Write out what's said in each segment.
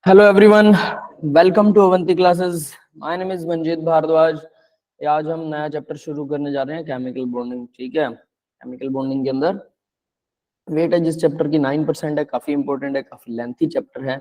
Hello everyone, welcome to Avanti classes. My name is Manjeet Bhardwaj. आज हम नया चैप्टर शुरू करने जा रहे हैं, केमिकल बॉन्डिंग। ठीक है, केमिकल बॉन्डिंग के अंदर वेट है जिस चैप्टर की 9% है, काफी इंपॉर्टेंट है, काफी लेंथी चैप्टर है।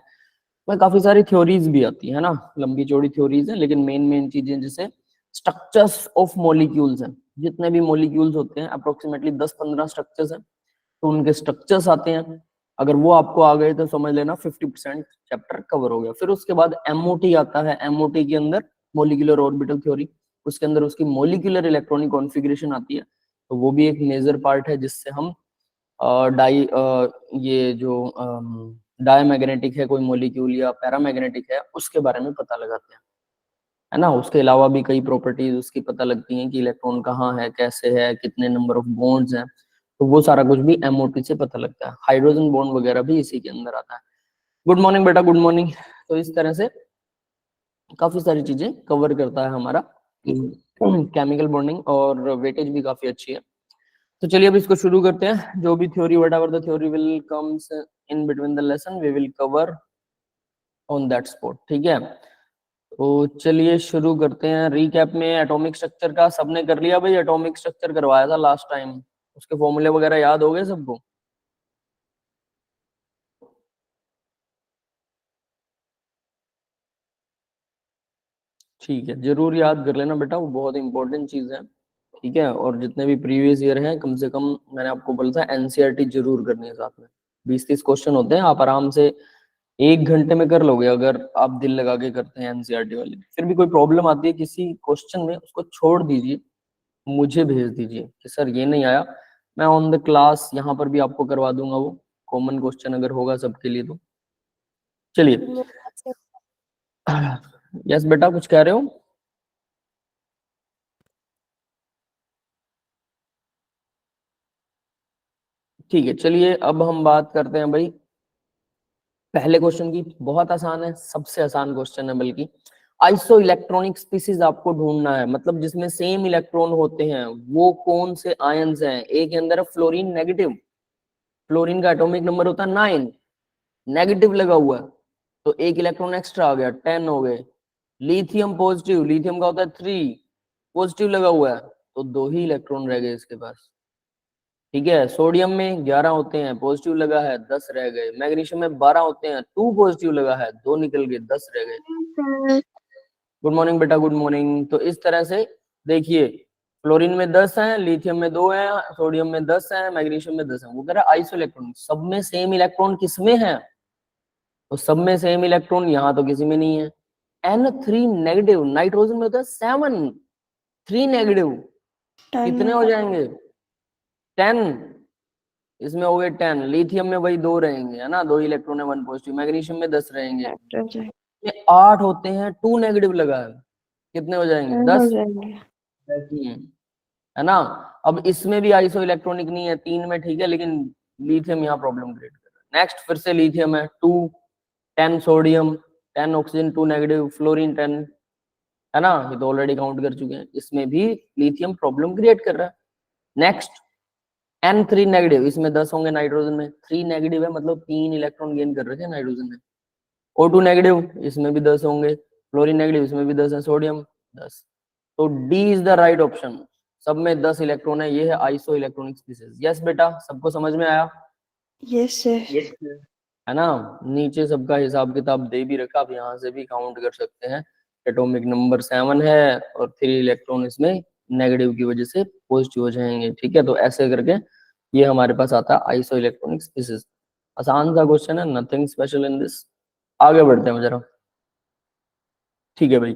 में काफी सारी थ्योरीज भी आती है ना, लंबी चौड़ी थ्योरीज है, लेकिन मेन मेन चीजें जैसे स्ट्रक्चर्स ऑफ मॉलिक्यूल्स हैं। जितने भी मॉलिक्यूल्स होते हैं अप्रोक्सीमेटली 10-15 स्ट्रक्चर्स हैं, तो उनके स्ट्रक्चर्स आते हैं। अगर वो आपको आ गए तो समझ लेना 50% चैप्टर कवर हो गया। फिर उसके बाद एमओटी आता है। एमओटी के अंदर मोलिकुलर ऑर्बिटल थ्योरी, उसके अंदर उसकी मोलिकुलर इलेक्ट्रॉनिक कॉन्फ़िगरेशन आती है, तो वो भी एक मेजर पार्ट है जिससे हम डाई ये जो डायमैग्नेटिक है कोई मॉलिक्यूल या पैरामैग्नेटिक है उसके बारे में पता लगाते हैं, है ना। उसके अलावा भी कई प्रॉपर्टीज उसकी पता लगती हैं कि इलेक्ट्रॉन कहाँ है, कैसे है, कितने नंबर ऑफ बॉन्ड्स हैं, तो वो सारा कुछ भी एमओटी से पता लगता है। हाइड्रोजन बॉन्ड वगैरह भी इसी के अंदर आता है। गुड मॉर्निंग बेटा, गुड मॉर्निंग। तो इस तरह से काफी सारी चीजें कवर करता है हमारा केमिकल बॉन्डिंग, और वेटेज भी काफी अच्छी है। तो चलिए अब इसको शुरू करते हैं। जो भी theory whatever the theory will comes in between the lesson we will cover on that spot. ठीक है, तो चलिए शुरू करते हैं। रीकैप में एटॉमिक स्ट्रक्चर का सबने कर लिया भाई। एटॉमिक स्ट्रक्चर करवाया था लास्ट टाइम, उसके फॉर्मूले वगैरह याद हो गए सबको? ठीक है, जरूर याद कर लेना बेटा, वो बहुत इंपॉर्टेंट चीज है। ठीक है, और जितने भी प्रीवियस ईयर हैं कम से कम मैंने आपको बोला था एनसीईआरटी जरूर करनी है साथ में। 20-30 क्वेश्चन होते हैं, आप आराम से 1 घंटे में कर लोगे अगर आप दिल लगा के करते हैं एनसीईआरटी वाली। फिर भी कोई प्रॉब्लम आती है किसी क्वेश्चन में, उसको छोड़ दीजिए, मुझे भेज दीजिए कि सर ये नहीं आया। मैं ऑन द क्लास यहाँ पर भी आपको करवा दूंगा वो कॉमन क्वेश्चन अगर होगा सबके लिए तो। चलिए, यस बेटा कुछ कह रहे हो? ठीक है, चलिए अब हम बात करते हैं भाई पहले क्वेश्चन की। बहुत आसान है, सबसे आसान क्वेश्चन है बल्कि। आइसो इलेक्ट्रॉनिक स्पीसीज आपको ढूंढना है, मतलब जिसमें सेम इलेक्ट्रॉन होते हैं वो कौन से आयंस हैं। एक के अंदर है फ्लोरीन नेगेटिव, फ्लोरीन का एटॉमिक नंबर होता है 9, नेगेटिव लगा हुआ है तो एक इलेक्ट्रॉन एक्स्ट्रा आ गया, 10 हो गए। लिथियम पॉजिटिव, लिथियम का होता है 3, पॉजिटिव लगा हुआ है तो 2 ही इलेक्ट्रॉन रह गए इसके पास। ठीक है, सोडियम में 11 होते हैं, पॉजिटिव लगा है, 10 रह गए। मैग्नीशियम में 12 होते हैं, 2 पॉजिटिव लगा है, 2 निकल गए, 10 रह गए। गुड मॉर्निंग बेटा, गुड मॉर्निंग। तो इस तरह से देखिए, फ्लोरीन में 10 है, लिथियम में 2 है, सोडियम में 10 है, मैग्नीशियम में 10 है। वो कह रहा है आइसो इलेक्ट्रॉन, सब में सेम इलेक्ट्रॉन किसमें है, तो सब में सेम इलेक्ट्रॉन यहाँ तो किसी में नहीं है। N3 नेगेटिव, नाइट्रोजन में होता है 7, 3 नेगेटिव, कितने हो जाएंगे? 10, इसमें हो गए 10। लिथियम में वही 2 रहेंगे, है ना, 2 इलेक्ट्रॉन है, 1 पॉजिटिव। मैग्नीशियम में 10 रहेंगे। ये 8 होते हैं, 2 नेगेटिव लगा है, कितने हो जाएंगे? 10। है ना। अब इसमें भी आइसो इलेक्ट्रॉनिक नहीं है, 3 में ठीक है, लेकिन लिथियम यहाँ प्रॉब्लम क्रिएट कर रहा है। नेक्स्ट फिर से लिथियम है 2, 10 सोडियम, 10 ऑक्सीजन, 2 नेगेटिव, फ्लोरीन 10, है ना, ये तो ऑलरेडी काउंट कर चुके हैं। इसमें भी लिथियम प्रॉब्लम क्रिएट कर रहा है। नेक्स्ट N3 नेगेटिव, इसमें 10 होंगे, नाइट्रोजन में 3 नेगेटिव है, मतलब 3 इलेक्ट्रॉन गेन कर रखे हैं नाइट्रोजन में। O2 नेगेटिव, इसमें भी 10 होंगे। फ्लोरीन नेगेटिव, इसमें भी 10 है, सोडियम 10। तो D is the right option. सब में 10 इलेक्ट्रॉन है, ये है आइसो इलेक्ट्रॉनिक स्पीसीज। यस बेटा, सबको समझ में आया? Yes sir. है ना। नीचे सबका हिसाब किताब दे भी रखा, आप यहाँ से भी काउंट कर सकते हैं। एटॉमिक नंबर 7 है और 3 इलेक्ट्रॉन इसमें नेगेटिव की वजह से पॉजिटिव हो जाएंगे। ठीक है, तो ऐसे करके ये हमारे पास आता है आइसो इलेक्ट्रॉनिक स्पीसीज। आसान सा क्वेश्चन है, नथिंग स्पेशल इन दिस। आगे बढ़ते हैं जरा। ठीक है भाई,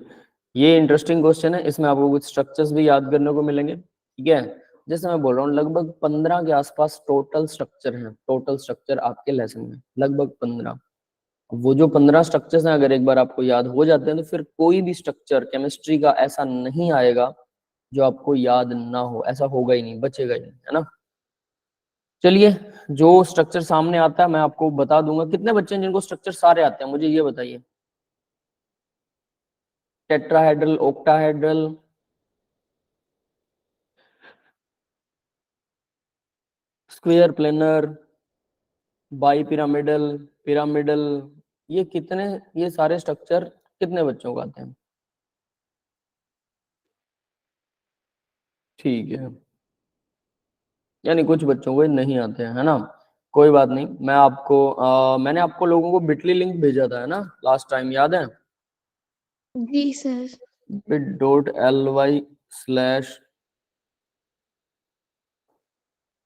ये इंटरेस्टिंग क्वेश्चन है, इसमें आपको कुछ स्ट्रक्चर्स भी याद करने को मिलेंगे। ठीक है, जैसे मैं बोल रहा हूँ लगभग 15 के आसपास टोटल स्ट्रक्चर हैं, टोटल स्ट्रक्चर आपके लेसन में लगभग 15। वो जो 15 स्ट्रक्चर्स हैं अगर एक बार आपको याद हो जाते हैं तो फिर कोई भी स्ट्रक्चर केमिस्ट्री का ऐसा नहीं आएगा जो आपको याद ना हो, ऐसा होगा ही नहीं, बचेगा ही नहीं, है ना। चलिए, जो स्ट्रक्चर सामने आता है मैं आपको बता दूंगा। कितने बच्चे हैं जिनको स्ट्रक्चर सारे आते हैं, मुझे ये बताइए। Tetrahedral, octahedral, square, planar, bi pyramidal, pyramidal, ये सारे स्ट्रक्चर कितने बच्चों को आते हैं? ठीक है, यानी कुछ बच्चों को ये नहीं आते हैं, है ना। कोई बात नहीं, मैंने आपको लोगों को बिटली लिंक भेजा था, है ना, लास्ट टाइम, याद है? जी सर। bit.ly/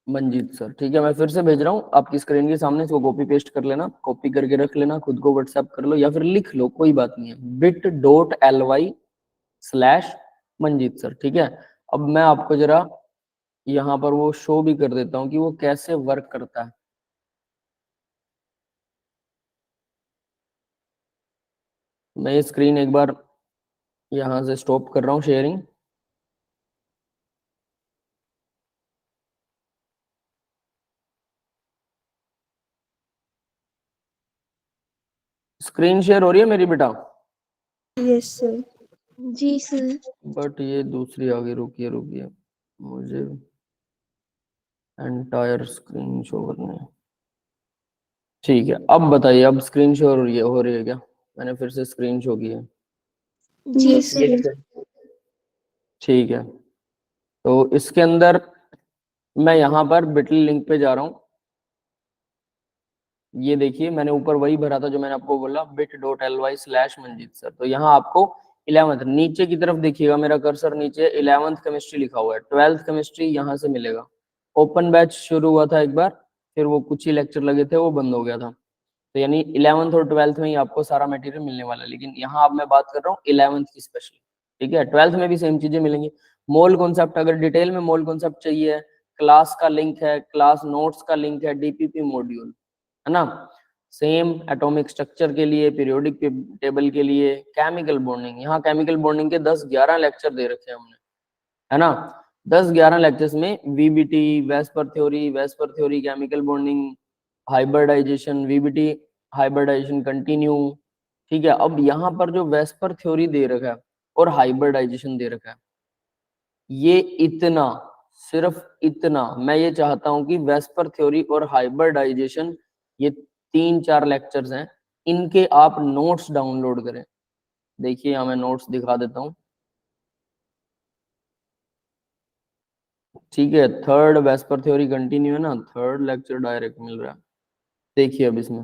मंजीत सर, ठीक है, मैं फिर से भेज रहा हूँ आपकी स्क्रीन के सामने, इसको कॉपी पेस्ट कर लेना, कॉपी करके रख लेना, खुद को व्हाट्सएप कर लो या फिर लिख लो, कोई बात नहीं है, bit.ly/ मंजीत सर, ठीक है। अब मैं आपको जरा यहाँ पर वो शो भी कर देता हूँ कि वो कैसे वर्क करता है। मैं ये स्क्रीन एक बार यहाँ से स्टॉप कर रहा हूँ शेयरिंग। स्क्रीन शेयर हो रही है मेरी बेटा? Yes sir. जी सर। बट ये दूसरी आ गई, रुकिए रुकिए, मुझे एंटायर स्क्रीन शो करनी है। ठीक है, अब बताइए, अब स्क्रीन शो हो रही है क्या? मैंने फिर से स्क्रीन शो की है। जी Yes, सर। sir. ठीक है, तो इसके अंदर मैं यहाँ पर बिटली लिंक पे जा रहा हूँ। ये देखिए, मैंने ऊपर वही भरा था जो मैंने आपको बोला, bit.ly/ मंजीत सर। तो यहाँ आपको 11th नीचे की तरफ देखिएगा, मेरा कर्सर नीचे 11th केमिस्ट्री लिखा हुआ है, 12th केमिस्ट्री यहाँ से मिलेगा। ओपन बैच शुरू हुआ था एक बार, फिर वो कुछ ही लेक्चर लगे थे, वो बंद हो गया था। तो यानी 11th और 12th में ही आपको सारा मटेरियल मिलने वाला है, लेकिन यहाँ अब मैं बात कर रहा हूँ 11th की स्पेशली, ठीक है। 12th में भी सेम चीजें मिलेंगी। मोल कॉन्सेप्ट, अगर डिटेल में मोल कॉन्सेप्ट चाहिए, क्लास का लिंक है, क्लास नोट्स का लिंक है, डीपीपी मॉड्यूल, है ना। सेम एटॉमिक स्ट्रक्चर के लिए, पीरियोडिक टेबल के लिए, केमिकल बॉन्डिंग, यहाँ केमिकल बॉन्डिंग के 10-11 लेक्चर दे रखे हैं हमने, है ना। 10-11 लेक्चर्स में VBT, VSEPR theory, chemical bonding, hybridization, VBT hybridization continue, ठीक है। अब यहाँ पर जो वेस्पर थ्योरी दे रखा है और हाइब्रिडाइजेशन दे रखा है, ये इतना, सिर्फ इतना मैं ये चाहता हूं कि वेस्पर थ्योरी और हाइब्रिडाइजेशन, ये 3-4 लेक्चर्स हैं, इनके आप नोट्स डाउनलोड करें। देखिए यहाँ मैं नोट्स दिखा देता हूँ, ठीक है। थर्ड वेस्पर थ्योरी कंटिन्यू है ना, थर्ड लेक्चर डायरेक्ट मिल रहा है। देखिए अब इसमें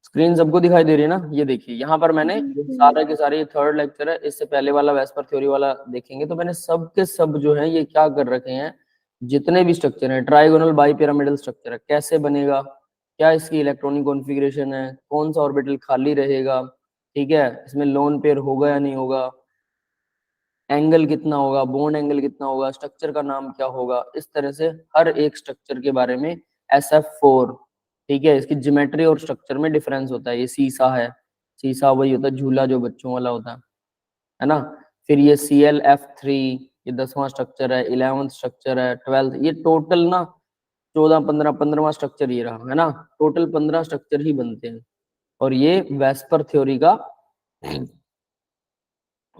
स्क्रीन सबको दिखाई दे रही है ना, ये देखिए यहाँ पर मैंने सारे के सारे, ये थर्ड लेक्चर है, इससे पहले वाला वेस्पर थ्योरी वाला देखेंगे तो मैंने सब के सब जो है ये क्या कर रखे हैं, जितने भी स्ट्रक्चर है, ट्राइगोनल बाई पिरामिडल स्ट्रक्चर है, कैसे बनेगा, क्या इसकी इलेक्ट्रॉनिक कॉन्फ़िगरेशन है, कौन सा ऑर्बिटल खाली रहेगा, ठीक है, इसमें लोन पेयर होगा या नहीं होगा, एंगल कितना होगा, बॉन्ड एंगल कितना होगा, स्ट्रक्चर का नाम क्या होगा, इस तरह से हर एक स्ट्रक्चर के बारे में। SF4, ठीक है, इसकी ज्योमेट्री और स्ट्रक्चर में डिफरेंस होता है। ये सीसा है, सीसा वही होता है झूला जो बच्चों वाला होता है ना। फिर ये ClF3, ये 10वां स्ट्रक्चर है, 11th स्ट्रक्चर है, 12th, ये टोटल ना 14-15, 15वां स्ट्रक्चर ये रहा, है ना। टोटल 15 स्ट्रक्चर ही बनते हैं, और ये वेस्पर थ्योरी का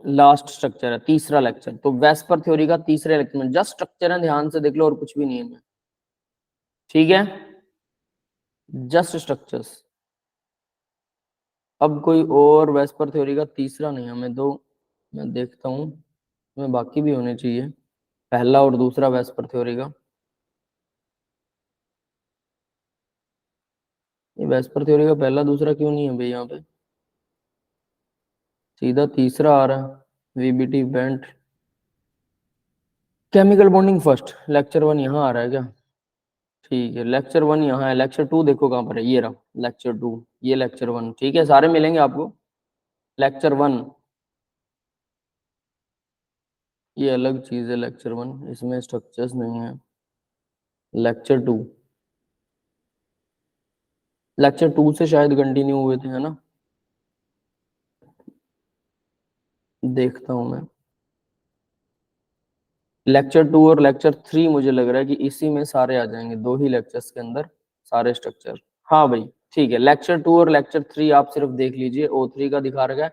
लास्ट स्ट्रक्चर है, तीसरा लेक्चर। तो वेस्पर थ्योरी का तीसरे लेक्चर में जस्ट स्ट्रक्चर है, ध्यान से देख लो, और कुछ भी नहीं है, ठीक है, जस्ट स्ट्रक्चर्स। अब कोई और वेस्पर थ्योरी का तीसरा नहीं, हमें दो, मैं देखता हूँ, मैं बाकी भी होने चाहिए, पहला और दूसरा वेस्पर थ्योरी का। ये वेस्पर थ्योरी का पहला दूसरा क्यों नहीं है भाई, यहाँ पे सीधा तीसरा आ रहा है, VBT bent, chemical bonding first, lecture 1 यहाँ आ रहा है क्या? ठीक है, लेक्चर 1 यहाँ है, लेक्चर 2 देखो कहाँ पर है, ये रहा लेक्चर 2, ये लेक्चर 1, ठीक है, सारे मिलेंगे आपको। लेक्चर 1 ये अलग चीज है, लेक्चर 1 इसमें स्ट्रक्चर्स नहीं है। लेक्चर 2, लेक्चर 2 से शायद कंटिन्यू हुए थे, है ना, देखता हूँ मैं। लेक्चर 2 और लेक्चर 3 मुझे लग रहा है कि इसी में सारे आ जाएंगे, दो ही लेक्चर्स के अंदर सारे स्ट्रक्चर। हाँ भाई ठीक है, लेक्चर 2 और लेक्चर 3 आप सिर्फ देख लीजिए, O3 का दिखा रखा है।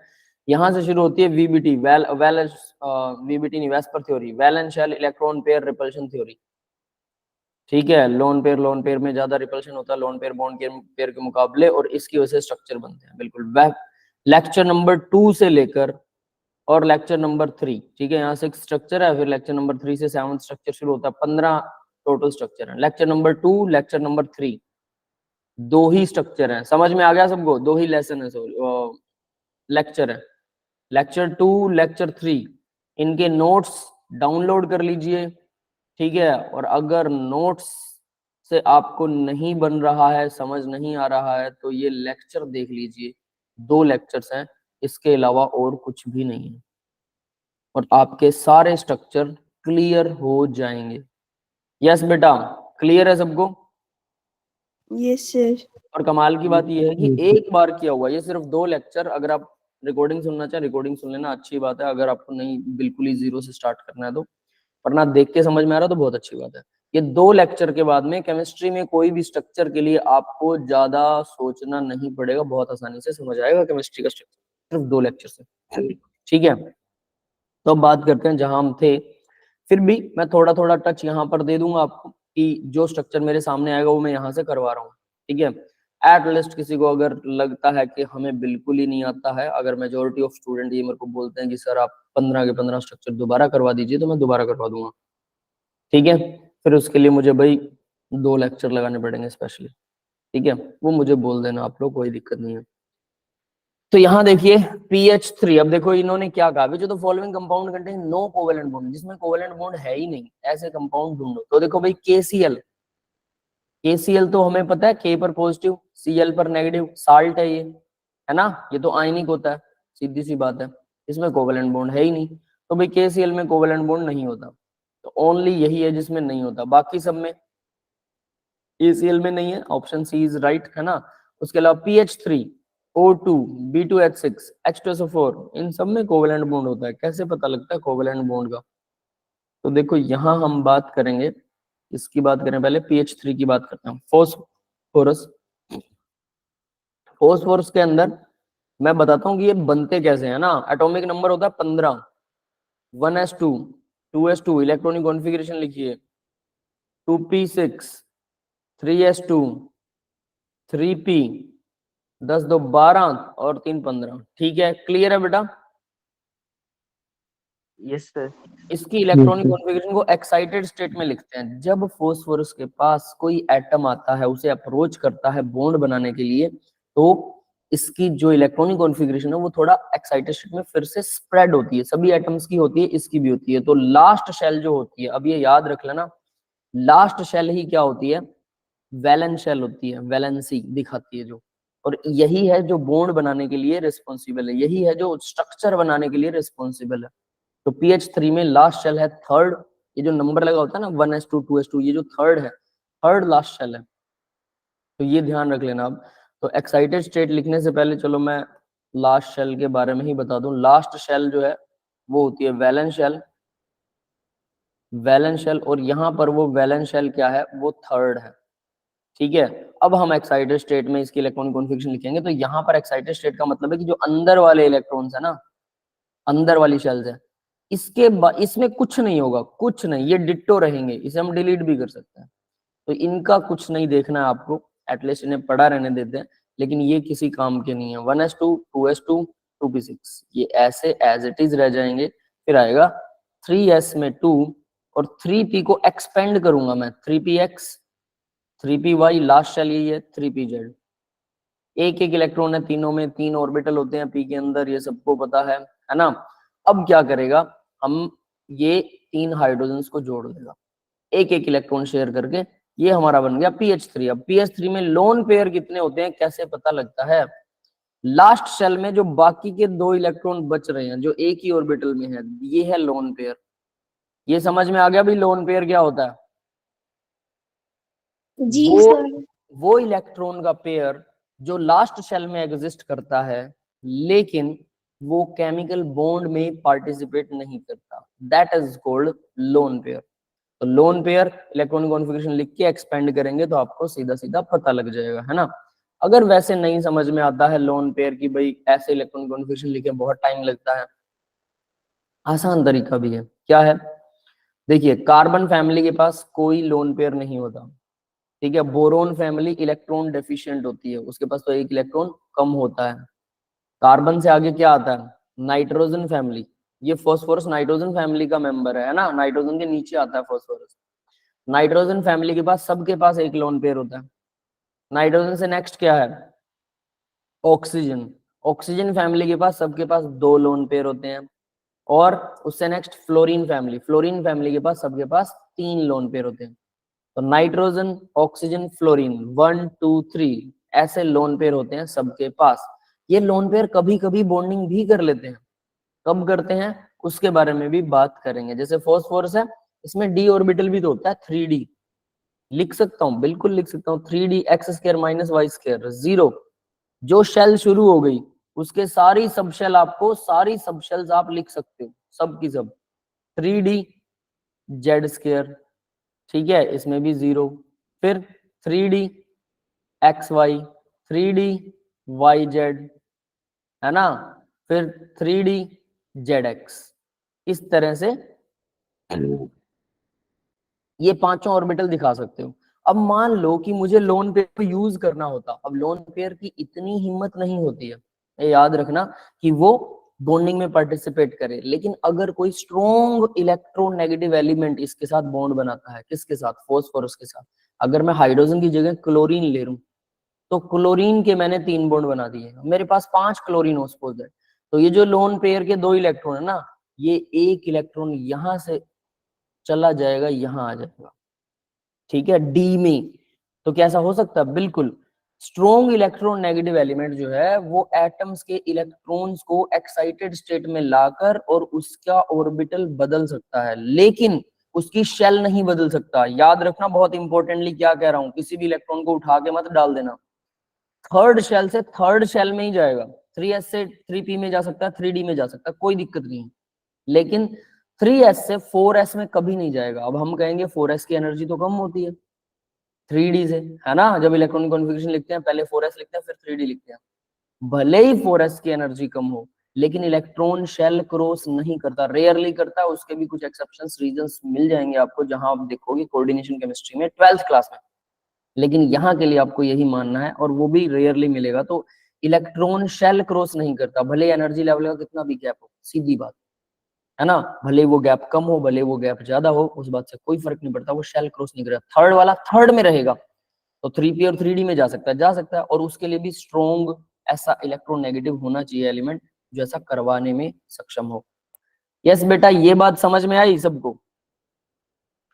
यहाँ से शुरू होती है वीबीटी, वीबीटी नहीं, VSEPR theory, valence shell electron pair repulsion theory, ठीक है, लोन पेयर में ज्यादा रिपल्शन होता है लोन पेयर बॉन्ड के पेयर के मुकाबले, और इसकी वजह से स्ट्रक्चर बनते हैं। बिल्कुल लेक्चर नंबर 2 से लेकर और लेक्चर नंबर 3, ठीक है, यहाँ से एक स्ट्रक्चर है, फिर लेक्चर नंबर 3 से 7th स्ट्रक्चर शुरू होता है, 15 टोटल स्ट्रक्चर है। लेक्चर नंबर 2 लेक्चर नंबर 3 दो ही स्ट्रक्चर है, समझ में आ गया सबको? दो ही लेसन है, सॉरी लेक्चर है। लेक्चर 2 लेक्चर 3 इनके नोट्स डाउनलोड कर लीजिए, ठीक है। और अगर नोट्स से आपको नहीं बन रहा है, समझ नहीं आ रहा है, तो ये लेक्चर देख लीजिए, 2 लेक्चर्स हैं, इसके अलावा और कुछ भी नहीं है, और आपके सारे स्ट्रक्चर क्लियर हो जाएंगे। यस बेटा, क्लियर है सबको? Yes sir. और कमाल की बात यह है कि एक बार किया हुआ, ये सिर्फ 2 लेक्चर, अगर आप रिकॉर्डिंग सुनना चाहे रिकॉर्डिंग सुन लेना, अच्छी बात है। अगर आपको नहीं बिल्कुल ही जीरो से स्टार्ट करना है तो, वरना देख के समझ में आ रहा तो बहुत अच्छी बात है। ये 2 लेक्चर के बाद में केमिस्ट्री में कोई भी स्ट्रक्चर के लिए आपको ज्यादा सोचना नहीं पड़ेगा, बहुत आसानी से समझ आएगा केमिस्ट्री का स्ट्रक्चर, सिर्फ 2 लेक्चर से, ठीक है। तो अब बात करते हैं जहां हम थे। फिर भी मैं थोड़ा थोड़ा टच यहाँ पर दे दूंगा आपको कि जो स्ट्रक्चर मेरे सामने आएगा वो मैं यहाँ से करवा रहा हूँ, ठीक है। एट लिस्ट किसी को अगर लगता है कि हमें बिल्कुल ही नहीं आता है, अगर मेजोरिटी ऑफ स्टूडेंट ये मेरे को बोलते हैं कि सर आप 15 के 15 स्ट्रक्चर दोबारा करवा दीजिए, तो मैं दोबारा करवा दूंगा, ठीक है। फिर उसके लिए मुझे भाई 2 लेक्चर लगाने पड़ेंगे स्पेशली, ठीक है, वो मुझे बोल देना आप लोग, कोई दिक्कत नहीं है। तो यहाँ देखिए PH3, अब देखो इन्होंने क्या कहा, which of the following compound contain no covalent bond, जिसमें कोवेलेंट बॉन्ड है ही नहीं, ऐसे कंपाउंड ढूंढो। तो देखो भाई KCl तो हमें पता है, K पर पॉजिटिव Cl पर नेगेटिव, साल्ट है ये, है ना, ये तो आयनिक होता है, सीधी सी बात है, इसमें कोवेलेंट बॉन्ड है ही नहीं, तो भाई KCl में कोवेलेंट बॉन्ड नहीं होता, तो ओनली यही है जिसमें नहीं होता, बाकी सब में ACl में नहीं है, ऑप्शन सी इज राइट, है ना। उसके अलावा PH3 O2 B2H6 H2SO4 इन सब में कोवेलेंट बॉन्ड होता है। कैसे पता लगता है कोवेलेंट बॉन्ड का? तो देखो यहाँ हम बात करेंगे, इसकी बात करें पहले, PH3 की बात करते हैं। फोस्फोरस, फोस्फोरस के अंदर मैं बताता हूँ कि ये बनते कैसे हैं ना। एटॉमिक नंबर होता है 15, 1s2 2s2, इलेक्ट्रॉनिक कॉन्फ़िगरेशन लिखिए 2p6 3s2 3p, 10 2 12 और 3 15, ठीक है, क्लियर है बेटा? Yes sir. इसकी इलेक्ट्रॉनिक कॉन्फ़िगरेशन को एक्साइटेड स्टेट में लिखते हैं। जब फास्फोरस के पास कोई एटम आता है, उसे अप्रोच करता है बॉन्ड बनाने के लिए, तो इसकी जो इलेक्ट्रॉनिक कॉन्फ़िगरेशन है वो थोड़ा एक्साइटेड स्टेट में फिर से स्प्रेड होती है। सभी एटम्स की होती है, इसकी भी होती है। तो लास्ट शेल जो होती है, अब ये याद रख लेना, लास्ट शेल ही क्या होती है? वैलेंस शेल होती है, वैलेंसी दिखाती है जो, और यही है जो बॉन्ड बनाने के लिए रिस्पॉन्सिबल है, यही है जो स्ट्रक्चर बनाने के लिए रिस्पॉन्सिबल है। तो PH3 में लास्ट शेल है थर्ड, ये जो नंबर लगा होता है ना 1s2 2s2, ये जो थर्ड है, थर्ड लास्ट शेल है, तो ये ध्यान रख लेना। अब तो एक्साइटेड स्टेट लिखने से पहले चलो मैं लास्ट शेल के बारे में ही बता दूं। लास्ट शेल जो है वो होती है वैलेंस शेल, वैलेंस शेल, और यहाँ पर वो वैलेंस शेल क्या है, वो थर्ड है, ठीक है। अब हम एक्साइटेड स्टेट में इसकी इलेक्ट्रॉनिक कॉन्फ़िगरेशन लिखेंगे, तो यहाँ पर एक्साइटेड स्टेट का मतलब है कि जो अंदर वाले इलेक्ट्रॉन्स है ना, अंदर वाली शेल्स है, इसके इसमें कुछ नहीं होगा, कुछ नहीं, ये डिट्टो रहेंगे, इसे हम डिलीट भी कर सकते हैं, तो इनका कुछ नहीं देखना है आपको, एटलीस्ट इन्हें पड़ा रहने देते हैं, लेकिन ये किसी काम के नहीं है। 1s2 2s2 2p6 ये ऐसे एज इट इज रह जाएंगे। फिर आएगा 3s में 2 और 3p को एक्सपेंड करूंगा मैं, 3px 3py, लास्ट शेल यही है 3pz, एक एक इलेक्ट्रॉन है तीनों में, 3 ऑर्बिटल होते हैं p के अंदर, ये सबको पता है ना। अब क्या करेगा, हम ये 3 हाइड्रोजन्स को जोड़ देगा एक एक इलेक्ट्रॉन शेयर करके, ये हमारा बन गया PH3। अब PH3 में लोन पेयर कितने होते हैं, कैसे पता लगता है? लास्ट शेल में जो बाकी के 2 इलेक्ट्रॉन बच रहे हैं, जो एक ही ऑर्बिटल में है, ये है लोन पेयर। ये समझ में आ गया भी लोन पेयर क्या होता है? जी वो सर। वो इलेक्ट्रॉन का पेयर जो लास्ट शेल में एग्जिस्ट करता है, लेकिन वो केमिकल बॉन्ड में पार्टिसिपेट नहीं करता, that is called lone pair. तो लोन पेयर इलेक्ट्रॉनिक कॉन्फ़िगरेशन लिख के एक्सपेंड करेंगे तो आपको सीधा सीधा पता लग जाएगा, है ना। अगर वैसे नहीं समझ में आता है लोन पेयर की, भाई ऐसे इलेक्ट्रॉनिक कॉन्फ़िगरेशन लिखे बहुत टाइम लगता है, आसान तरीका भी है, क्या है? देखिए कार्बन फैमिली के पास कोई लोन पेयर नहीं होता, ठीक है। बोरोन फैमिली इलेक्ट्रॉन डेफिशिएंट होती है, उसके पास तो एक इलेक्ट्रॉन कम होता है। कार्बन से आगे क्या आता है, नाइट्रोजन फैमिली, ये फास्फोरस नाइट्रोजन फैमिली का मेंबर है ना, नाइट्रोजन के नीचे आता है फास्फोरस। नाइट्रोजन फैमिली के पास सबके पास एक लोन पेयर होता है। नाइट्रोजन से नेक्स्ट क्या है, ऑक्सीजन। ऑक्सीजन फैमिली के पास सबके पास दो लोन पेयर होते हैं। और उससे next fluorine family, fluorine family के पास सबके पास तीन लोन पेयर होते हैं। तो नाइट्रोजन, ऑक्सीजन, फ्लोरीन, 1 2 3 ऐसे लोन पेयर होते हैं सबके पास। ये लोन पेयर कभी कभी बॉन्डिंग भी कर लेते हैं, कब करते हैं उसके बारे में भी बात करेंगे। जैसे फॉस्फोरस है, इसमें डी ऑर्बिटल भी तो होता है, 3D लिख सकता हूँ, बिल्कुल लिख सकता हूँ, 3D x square minus y square 0। जो शेल शुरू हो गई उसके सारी सब शेल आपको, सारी सब शेल्स आप लिख सकते हो, सब की सब 3D जेड स्क्वायर, ठीक है, इसमें भी 0। फिर 3D x Y, 3D Y Z, है ना, फिर 3D जेड एक्स। इस तरह से ये पांचों ऑर्बिटल दिखा सकते हो। अब मान लो कि मुझे लोन पेयर यूज करना होता, अब लोन पेयर की इतनी हिम्मत नहीं होती है, ये याद रखना, कि वो बॉन्डिंग में पार्टिसिपेट करे। लेकिन अगर कोई स्ट्रॉन्ग इलेक्ट्रोनेगेटिव एलिमेंट इसके साथ बॉन्ड बनाता है, किसके साथ, फॉस्फोरस के साथ, अगर मैं हाइड्रोजन की जगह क्लोरीन ले लूं, तो क्लोरीन के मैंने 3 बॉन्ड बना दिए, मेरे पास 5 क्लोरीन हो सपोज दैट। तो ये जो लोन पेयर के 2 इलेक्ट्रॉन है ना, ये एक इलेक्ट्रॉन यहां से चला जाएगा, यहां आ जाएगा, ठीक है, डी में। तो कैसा हो सकता है, बिल्कुल स्ट्रॉन्ग इलेक्ट्रॉन नेगेटिव एलिमेंट जो है वो एटम्स के इलेक्ट्रॉन्स को एक्साइटेड स्टेट में लाकर और उसका ऑर्बिटल बदल सकता है, लेकिन उसकी शेल नहीं बदल सकता। याद रखना बहुत इंपॉर्टेंटली क्या कह रहा हूं, किसी भी इलेक्ट्रॉन को उठा के मत डाल देना, थर्ड शेल से थर्ड शेल में ही जाएगा। 3s से 3p में जा सकता है, 3d में जा सकता है, कोई दिक्कत नहीं है, लेकिन 3s से 4s में कभी नहीं जाएगा। अब हम कहेंगे 4s की एनर्जी तो कम होती है 3d से, है ना, जब इलेक्ट्रॉनिक कॉन्फ़िगरेशन लिखते हैं पहले 4s लिखते हैं फिर 3d लिखते हैं। भले ही 4s की एनर्जी कम हो, लेकिन इलेक्ट्रॉन शेल क्रॉस नहीं करता, रेयरली करता है। उसके भी कुछ एक्सेप्शंस रीजंस मिल जाएंगे आपको, जहां आप देखोगे कोऑर्डिनेशन केमिस्ट्री में 12th क्लास में, लेकिन यहाँ के लिए आपको यही मानना है, और वो भी रेयरली मिलेगा। तो इलेक्ट्रॉन शेल क्रॉस नहीं करता, भले एनर्जी लेवल का कितना भी गैप हो, सीधी बात है ना, भले वो गैप कम हो भले वो गैप ज्यादा हो, उस बात से कोई फर्क नहीं पड़ता, वो शेल क्रॉस नहीं करेगा। थर्ड वाला थर्ड में रहेगा, तो 3p और 3d में जा सकता है, जा सकता है, और उसके लिए भी स्ट्रॉन्ग ऐसा इलेक्ट्रोनेगेटिव होना चाहिए एलिमेंट जो ऐसा करवाने में सक्षम हो। यस बेटा, ये बात समझ में आई सबको,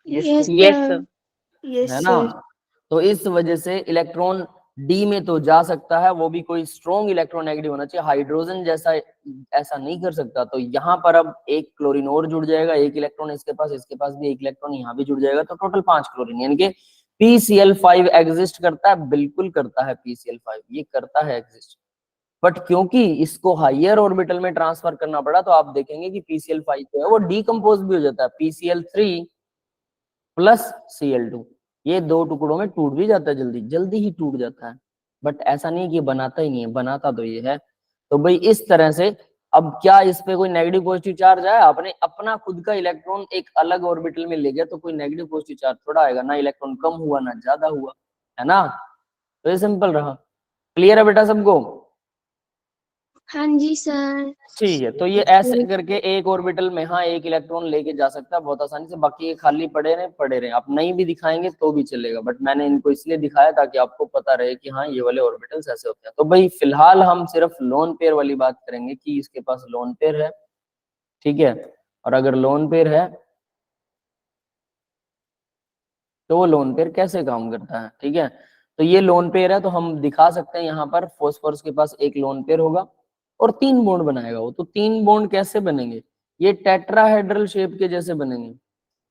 Yes, Yes, sir. sir. Yes, है ना। sir. तो इस वजह से इलेक्ट्रॉन डी में तो जा सकता है, वो भी कोई स्ट्रॉन्ग इलेक्ट्रोनेगेटिव होना चाहिए, हाइड्रोजन जैसा ऐसा नहीं कर सकता। तो यहाँ पर अब एक क्लोरीन और जुड़ जाएगा, एक इलेक्ट्रॉन इसके पास भी एक इलेक्ट्रॉन यहाँ भी जुड़ जाएगा, तो टोटल 5 क्लोरीन, यानी कि PCl5 एग्जिस्ट करता है, बिल्कुल करता है PCl5, ये करता है एग्जिस्ट। बट क्योंकि इसको हायर ऑर्बिटल में ट्रांसफर करना पड़ा, तो आप देखेंगे कि PCl5 जो है वो डीकम्पोज भी हो जाता है, PCl3 प्लस Cl2, ये दो टुकड़ों में टूट भी जाता है, जल्दी जल्दी ही टूट जाता है। बट ऐसा नहीं कि बनाता ही नहीं है, बनाता तो ये है। तो भाई इस तरह से, अब क्या इस पे कोई नेगेटिव पॉजिटिव चार्ज आया, आपने अपना खुद का इलेक्ट्रॉन एक अलग ऑर्बिटल में ले गया, तो कोई नेगेटिव पॉजिटिव चार्ज थोड़ा आएगा, ना इलेक्ट्रॉन कम हुआ ना ज्यादा हुआ, है ना। तो ये सिंपल रहा, क्लियर है बेटा सबको। हाँ जी सर। ठीक है, तो ये ऐसे करके एक ऑर्बिटल में हाँ एक इलेक्ट्रॉन लेके जा सकता है बहुत आसानी से, बाकी ये खाली पड़े रहे, आप नहीं भी दिखाएंगे तो भी चलेगा, बट मैंने इनको इसलिए दिखाया ताकि आपको पता रहे कि हाँ ये वाले ऑर्बिटल्स ऐसे होते हैं। तो भाई फिलहाल हम सिर्फ लोन पेयर वाली बात करेंगे कि इसके पास लोन पेयर है, ठीक है, और अगर लोन पेयर है तो वो लोन पेयर कैसे काम करता है, ठीक है। तो ये लोन पेयर है, तो हम दिखा सकते हैं यहाँ पर फॉस्फोरस के पास एक लोन पेयर होगा और 3 बॉन्ड बनाएगा वो। तो 3 बॉन्ड कैसे बनेंगे, ये टेट्राहेड्रल शेप के जैसे बनेंगे,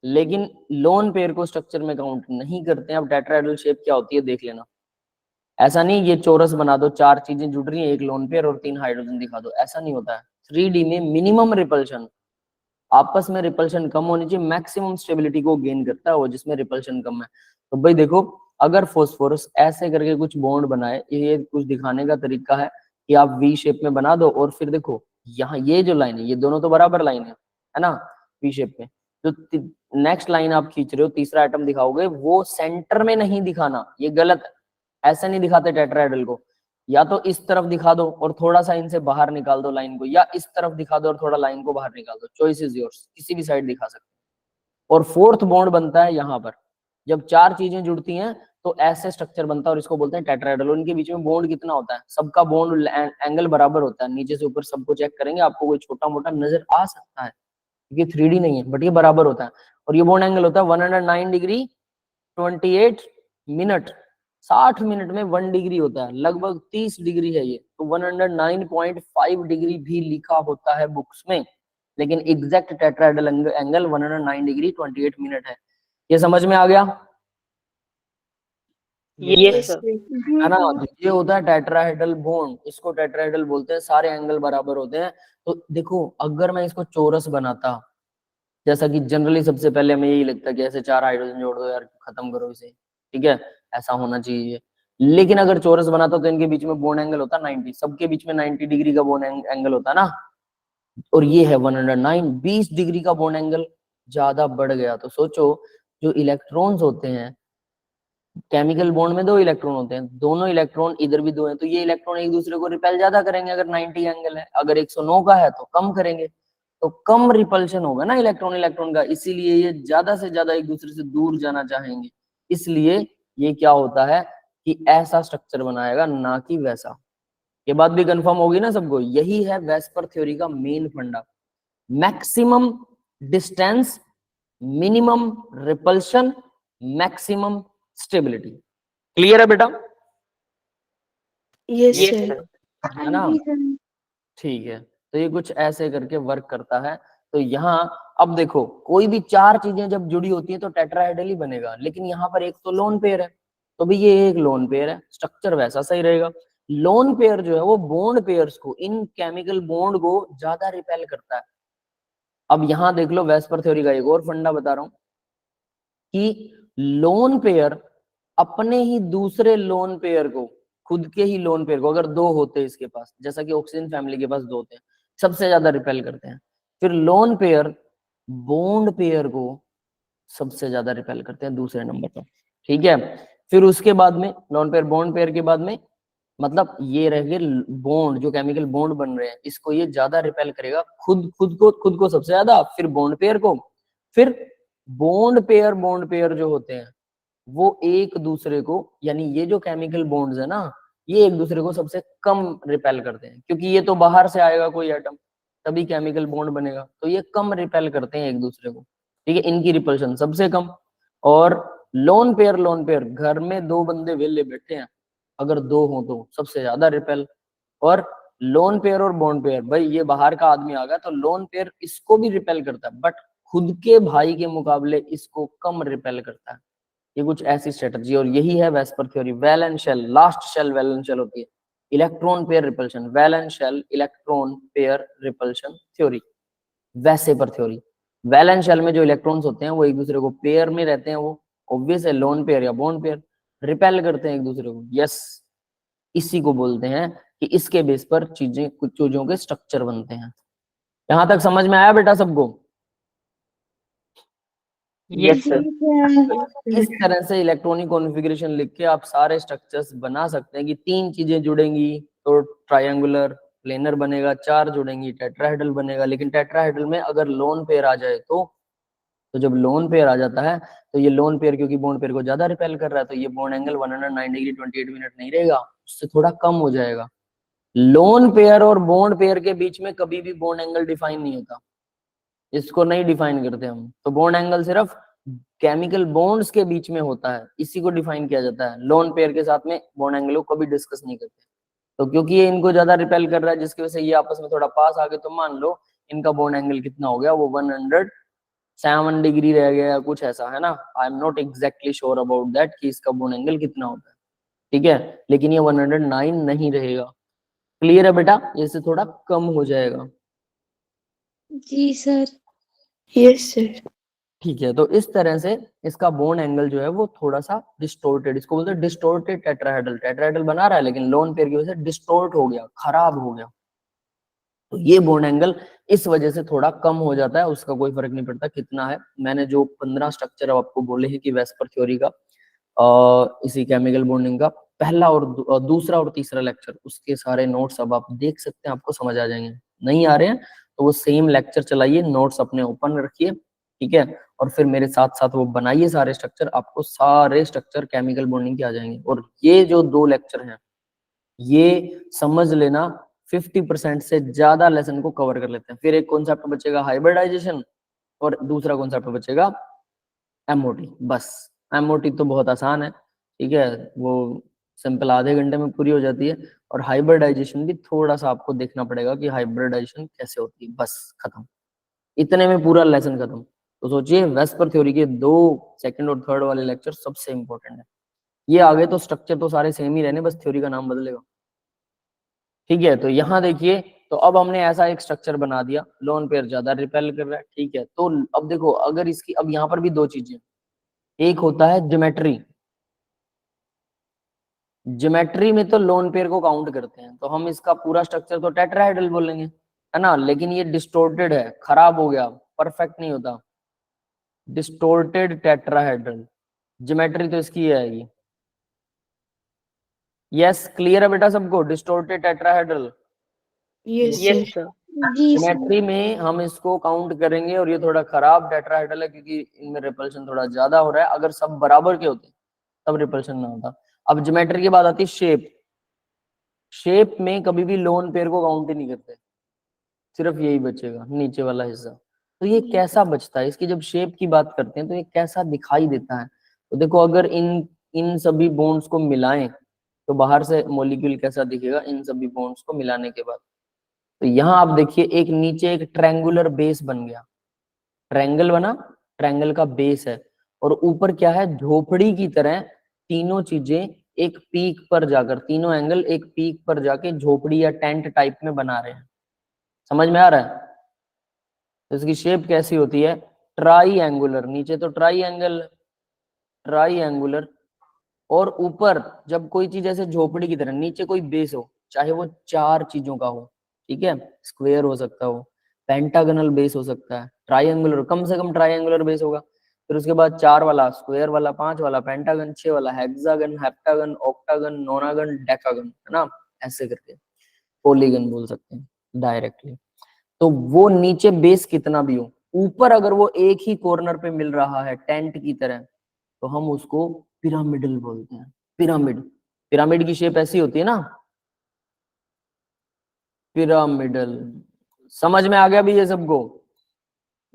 लेकिन लोन पेयर को स्ट्रक्चर में काउंट नहीं करते हैं। अब टेट्राहेड्रल शेप क्या होती है देख लेना, ऐसा नहीं ये चौरस बना दो, 4 चीजें जुड़ रही हैं, एक लोन पेयर और 3 हाइड्रोजन दिखा दो, ऐसा नहीं होता है। 3D में मिनिमम रिपल्शन, आपस में रिपल्शन कम होनी चाहिए, मैक्सिमम स्टेबिलिटी को गेन करता है वो जिसमें रिपल्शन कम है। तो भाई देखो, अगर फास्फोरस ऐसे करके कुछ बॉन्ड बनाए, ये कुछ दिखाने का तरीका है कि आप वी शेप में बना दो, और फिर देखो यहाँ ये जो लाइन है, ये दोनों तो बराबर लाइन है ना, वी शेप में, तो नेक्स्ट लाइन आप खींच रहे हो, तीसरा एटम दिखाओगे, वो सेंटर में नहीं दिखाना, ये गलत है। ऐसे नहीं दिखाते टेट्राहेड्रल को, या तो इस तरफ दिखा दो और थोड़ा सा इनसे बाहर निकाल दो लाइन को, या इस तरफ दिखा दो और थोड़ा लाइन को बाहर निकाल दो, चॉइस इज योर्स, किसी भी साइड दिखा सकते हो। और फोर्थ बॉन्ड बनता है यहाँ पर, जब चार चीजें जुड़ती हैं तो ऐसे स्ट्रक्चर बनता है, और इसको बोलते हैं टेट्राहेड्रल। उनके बीच में बॉन्ड कितना होता है, सबका बॉन्ड एंगल बराबर होता है, नीचे से ऊपर सबको चेक करेंगे, आपको कोई छोटा मोटा नजर आ सकता है, क्योंकि 3D नहीं है, बट ये बराबर होता है। और ये बॉन्ड एंगल होता है 109 डिग्री 28 मिनट, 60 मिनट में 1 डिग्री होता है, लगभग 30 डिग्री है ये, तो 109.5 डिग्री भी लिखा होता है बुक्स में, लेकिन exact tetrahedral angle 109 degree 28 minute है। ये समझ में आ गया? Yes sir. है ना? तो ये होता है टेट्राहेड्रल बॉन्ड, इसको टेट्राहेड्रल बोलते हैं, सारे एंगल बराबर होते हैं। तो देखो, अगर मैं इसको चौरस बनाता, जैसा कि जनरली सबसे पहले हमें यही लगता है कि ऐसे 4 हाइड्रोजन जोड़ दो यार, खत्म करो इसे, ठीक है, ऐसा होना चाहिए। लेकिन अगर चौरस बनाता तो इनके बीच में बॉन्ड एंगल होता 90, सबके बीच में 90 डिग्री का बॉन्ड एंगल होता ना, और ये है 109, 20 डिग्री का बॉन्ड एंगल ज्यादा बढ़ गया। तो सोचो, जो इलेक्ट्रॉन्स होते हैं, केमिकल बॉन्ड में 2 इलेक्ट्रॉन होते हैं, दोनों इलेक्ट्रॉन इधर भी 2 हैं, तो ये इलेक्ट्रॉन एक दूसरे को रिपेल ज्यादा करेंगे अगर 90 एंगल है, अगर 109 का है तो कम करेंगे, तो कम रिपल्शन होगा ना इलेक्ट्रॉन इलेक्ट्रॉन का, इसीलिए ये ज्यादा से ज्यादा एक दूसरे से दूर जाना चाहेंगे। इसलिए ये क्या होता है कि ऐसा स्ट्रक्चर बनाएगा, ना कि वैसा। ये बात भी कंफर्म होगी ना सबको? यही है वेस्पर थ्योरी का मेन फंडा, maximum distance, minimum repulsion, maximum stability. Clear है बेटा? Yes yes sir. सर। है ना? ठीक है, तो ये कुछ ऐसे करके वर्क करता है। तो यहाँ अब देखो, कोई भी 4 चीजें जब जुड़ी होती है तो टेट्राहेड्रल ही बनेगा, लेकिन यहाँ पर एक तो लोन पेयर है, तो भी ये एक लोन पेयर है, स्ट्रक्चर वैसा सही रहेगा। लोन पेयर जो है वो बॉन्ड पेयर्स को, इन केमिकल बॉन्ड को ज्यादा रिपेल करता है। अब यहाँ देख लो, वेस्पर थ्योरी का एक और फंडा बता रहा हूँ कि लोन पेयर अपने ही दूसरे लोन पेयर को, खुद के ही लोन पेयर को, अगर 2 होते हैं इसके पास, जैसा कि ऑक्सीजन फैमिली के पास 2 होते हैं, सबसे ज्यादा रिपेल करते हैं। फिर लोन पेयर बॉन्ड पेयर को सबसे ज्यादा रिपेल करते हैं दूसरे नंबर पर, ठीक है। फिर उसके बाद में लोन पेयर बॉन्ड पेयर के बाद में, मतलब ये रह गए बॉन्ड, जो केमिकल बॉन्ड बन रहे हैं, इसको ये ज्यादा रिपेल करेगा, खुद को सबसे ज्यादा, फिर बॉन्ड पेयर को, फिर बॉन्ड पेयर जो होते हैं वो एक दूसरे को, यानी ये जो केमिकल बॉन्ड्स है ना, ये एक दूसरे को सबसे कम रिपेल करते हैं, क्योंकि ये तो बाहर से आएगा कोई एटम, तभी केमिकल बॉन्ड बनेगा, तो ये कम रिपेल करते हैं एक दूसरे को, ठीक है, इनकी रिपल्शन सबसे कम। और लोन पेयर घर में 2 बंदे वेले बैठे हैं, अगर 2 हो तो सबसे ज्यादा रिपेल। और लोन पेयर और बॉन्ड पेयर, भाई ये बाहर का आदमी आ गया तो लोन पेयर इसको भी रिपेल करता है, बट खुद के भाई के मुकाबले इसको कम रिपेल करता है। ये कुछ ऐसी स्ट्रेटजी, और यही है VSEPR theory. Valence shell, last shell valence shell होती है, electron pair repulsion, valence shell electron pair repulsion theory, VSEPR theory. Valence shell में जो इलेक्ट्रॉन्स होते हैं वो एक दूसरे को पेयर में रहते हैं, वो ऑब्वियस है, लोन पेयर या बॉन्ड पेयर, रिपेल करते हैं एक दूसरे को। यस, इसी को बोलते हैं कि इसके बेस पर चीजें, कुछ चीजों के स्ट्रक्चर बनते हैं। यहां तक समझ में आया बेटा सबको? Yes sir. इस तरह से इलेक्ट्रॉनिक कॉन्फ़िगरेशन लिख के आप सारे स्ट्रक्चर्स बना सकते हैं कि 3 चीजें जुड़ेंगी तो ट्रायंगुलर प्लेनर बनेगा, 4 जुड़ेंगी टेट्राहेड्रल बनेगा। लेकिन टेट्राहेड्रल में अगर लोन पेयर आ जाए तो जब लोन पेयर आ जाता है तो ये लोन पेयर, क्योंकि बॉन्ड पेयर को ज्यादा रिपेल कर रहा है, तो ये बॉन्ड एंगल 109 डिग्री 28 मिनट नहीं रहेगा, उससे थोड़ा कम हो जाएगा। लोन पेयर और बॉन्ड पेयर के बीच में कभी भी बॉन्ड एंगल डिफाइन नहीं होता, इसको नहीं डिफाइन करते हम। तो बॉन्ड एंगल सिर्फ केमिकल बॉन्ड्स के बीच में होता है, इसी को डिफाइन किया जाता है। लोन पेयर के साथ में बॉन्ड एंगल को कभी डिस्कस नहीं करते। तो क्योंकि ये इनको ज्यादा रिपेल कर रहा है, जिसकी वजह से ये आपस में थोड़ा पास आ गए, तो मान लो इनका बॉन्ड एंगल कितना हो गया, वो 107 डिग्री रह गया, कुछ ऐसा है ना। I am not exactly sure about that कि इसका बॉन्ड एंगल कितना होता है, ठीक है, लेकिन ये 109 नहीं रहेगा। क्लियर है बेटा? इससे थोड़ा कम हो जाएगा। जी सर। Yes sir. ठीक है, तो इस तरह से इसका बॉन्ड एंगल जो है वो थोड़ा सा डिस्टोर्टेड, इसको बोलते हैं डिस्टोर्टेड टेट्राहेड्रल। टेट्राहेड्रल बना रहा है लेकिन लोन पेयर की वजह से डिस्टोर्ट हो गया, खराब हो गया। तो ये बॉन्ड एंगल इस वजह से थोड़ा कम हो जाता है, उसका कोई फर्क नहीं पड़ता कितना है। मैंने जो 15 स्ट्रक्चर आपको बोले हैं कि वेस्पर थ्योरी का इसी केमिकल बॉन्डिंग का पहला और दूसरा और तीसरा लेक्चर, उसके सारे नोट्स अब आप देख सकते हैं, आपको समझ आ जाएंगे। नहीं आ रहे हैं तो वो सेम लेक्चर चलाइए, नोट्स अपने ओपन रखिए, ठीक है, और फिर मेरे साथ साथ वो बनाइए सारे स्ट्रक्चर, आपको सारे स्ट्रक्चर केमिकल बॉन्डिंग के आ जाएंगे। और ये जो 2 लेक्चर हैं ये समझ लेना 50% से ज्यादा लेसन को कवर कर लेते हैं। फिर एक कॉन्सेप्ट बचेगा हाइब्रिडाइजेशन और दूसरा कॉन्सेप्ट बचेगा एमओटी। बस एमओटी तो बहुत आसान है, ठीक है, वो सिंपल आधे घंटे में पूरी हो जाती है। और हाइब्रिडाइजेशन भी थोड़ा सा आपको देखना पड़ेगा कि हाइब्रिडाइजेशन कैसे होती है, बस खत्म, इतने में पूरा लेसन खत्म। तो सोचिए वेस्पर थ्योरी के 2 सेकंड और थर्ड वाले लेक्चर सबसे इंपॉर्टेंट है। ये आगे तो स्ट्रक्चर तो सारे सेम ही रहने, बस थ्योरी का नाम बदलेगा, ठीक है। तो यहाँ देखिए, तो अब हमने ऐसा एक स्ट्रक्चर बना दिया, लोन पेयर ज्यादा रिपेल कर रहा है, ठीक है। तो अब देखो, अगर इसकी अब यहाँ पर भी 2 चीजें, एक होता है ज्योमेट्री, ज्योमेट्री में तो लोन पेयर को काउंट करते हैं, तो हम इसका पूरा स्ट्रक्चर तो टेट्राहेड्रल बोलेंगे, है ना, लेकिन ये डिस्टोर्टेड है, खराब हो गया, परफेक्ट नहीं होता, डिस्टोर्टेड टेट्राहेड्रल, ज्योमेट्री तो इसकी ये आएगी। यस, क्लियर है बेटा सबको, distorted tetrahedral. Yes, Yes, sir. sir. जी सर। ज्योमेट्री में हम इसको काउंट करेंगे और ये थोड़ा खराब टेट्राहेड्रल है क्योंकि इनमें रिपल्शन थोड़ा ज्यादा हो रहा है। अगर सब बराबर के होते तब रिपल्शन ना होता। अब ज्योमेट्री की बात आती है शेप, शेप में कभी भी लोन पेयर को काउंट ही नहीं करते, सिर्फ यही बचेगा नीचे वाला हिस्सा। तो ये कैसा बचता है, इसकी जब शेप की बात करते हैं तो ये कैसा दिखाई देता है। तो देखो, अगर इन इन सभी बॉन्ड्स को मिलाएं तो बाहर से मॉलिक्यूल कैसा दिखेगा इन सभी बॉन्ड्स को मिलाने के बाद। तो यहाँ आप देखिए, एक नीचे एक ट्रायंगुलर बेस बन गया, ट्रायंगल बना, ट्रायंगल का बेस है, और ऊपर क्या है, झोपड़ी की तरह तीनों चीजें एक पीक पर जाकर, तीनों एंगल एक पीक पर जाके झोपड़ी या टेंट टाइप में बना रहे हैं। समझ में आ रहा है? तो इसकी शेप कैसी होती है, ट्राई एंगुलर, नीचे तो ट्राई एंगल, ट्राई एंगुलर, और ऊपर जब कोई चीज ऐसे झोपड़ी की तरह, नीचे कोई बेस हो, चाहे वो 4 चीजों का हो, ठीक है, स्क्वायर हो सकता हो, पेंटागनल बेस हो सकता है, ट्राइंगुलर, कम से कम ट्राइंगुलर बेस होगा, फिर उसके बाद 4 वाला, स्क्वायर वाला, 5 वाला, पेंटागन, 6 वाला, हेक्सागन, हेप्टागन, ऑक्टागन, नोनागन, डेकागन, है ना, ऐसे करके पॉलीगन बोल सकते हैं डायरेक्टली। तो वो नीचे बेस कितना भी हो, ऊपर अगर वो एक ही कॉर्नर पे मिल रहा है टेंट की तरह, तो हम उसको पिरामिडल बोलते हैं। पिरामिड, पिरामिड की शेप ऐसी होती है ना, पिरामिडल। समझ में आ गया भी ये सबको?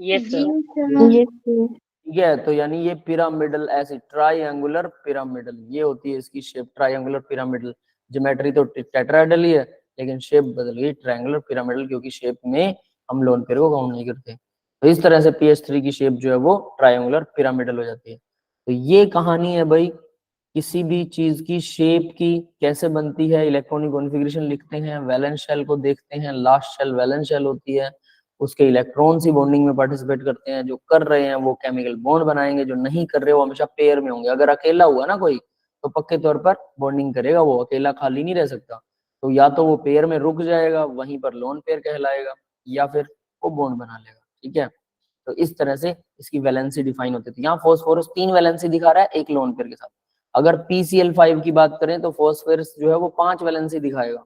Yes, जी sir. सर। Yes, sir. ठीक है, तो यानी ये पिरामिडल, ऐसी ट्राइंगुलर पिरामिडल, ये होती है इसकी शेप, ट्राइंगुलर पिरामिडल। ज्योमेट्री तो टेट्राहेड्रल ही है, लेकिन शेप बदल गई ट्रायंगुलर पिरामिडल, क्योंकि शेप में हम लोन पेयर को काउंट नहीं करते। तो इस तरह से PS3 की शेप जो है वो ट्रायंगुलर पिरामिडल हो जाती है। तो ये कहानी है भाई, किसी भी चीज की शेप की कैसे बनती है, इलेक्ट्रॉनिक कॉन्फ़िगरेशन लिखते हैं, वैलेंस शेल को देखते हैं, लास्ट शेल वैलेंस शेल होती है, उसके इलेक्ट्रॉन ही बॉन्डिंग में पार्टिसिपेट करते हैं, जो कर रहे हैं वो केमिकल बॉन्ड बनाएंगे, जो नहीं कर रहे वो हमेशा पेयर में होंगे। अगर अकेला हुआ ना कोई, तो पक्के तौर पर बॉन्डिंग करेगा, वो अकेला खाली नहीं रह सकता, तो या तो वो पेयर में रुक जाएगा, वहीं पर लोन पेयर कहलाएगा, या फिर वो बॉन्ड बना लेगा, ठीक है। तो इस तरह से इसकी वैलेंसी डिफाइन होती है। यहाँ फॉस्फोरस 3 वैलेंसी दिखा रहा है एक लोन पेयर के साथ। अगर PCl5 की बात करें तो फॉस्फोरस जो है वो 5 वैलेंसी दिखाएगा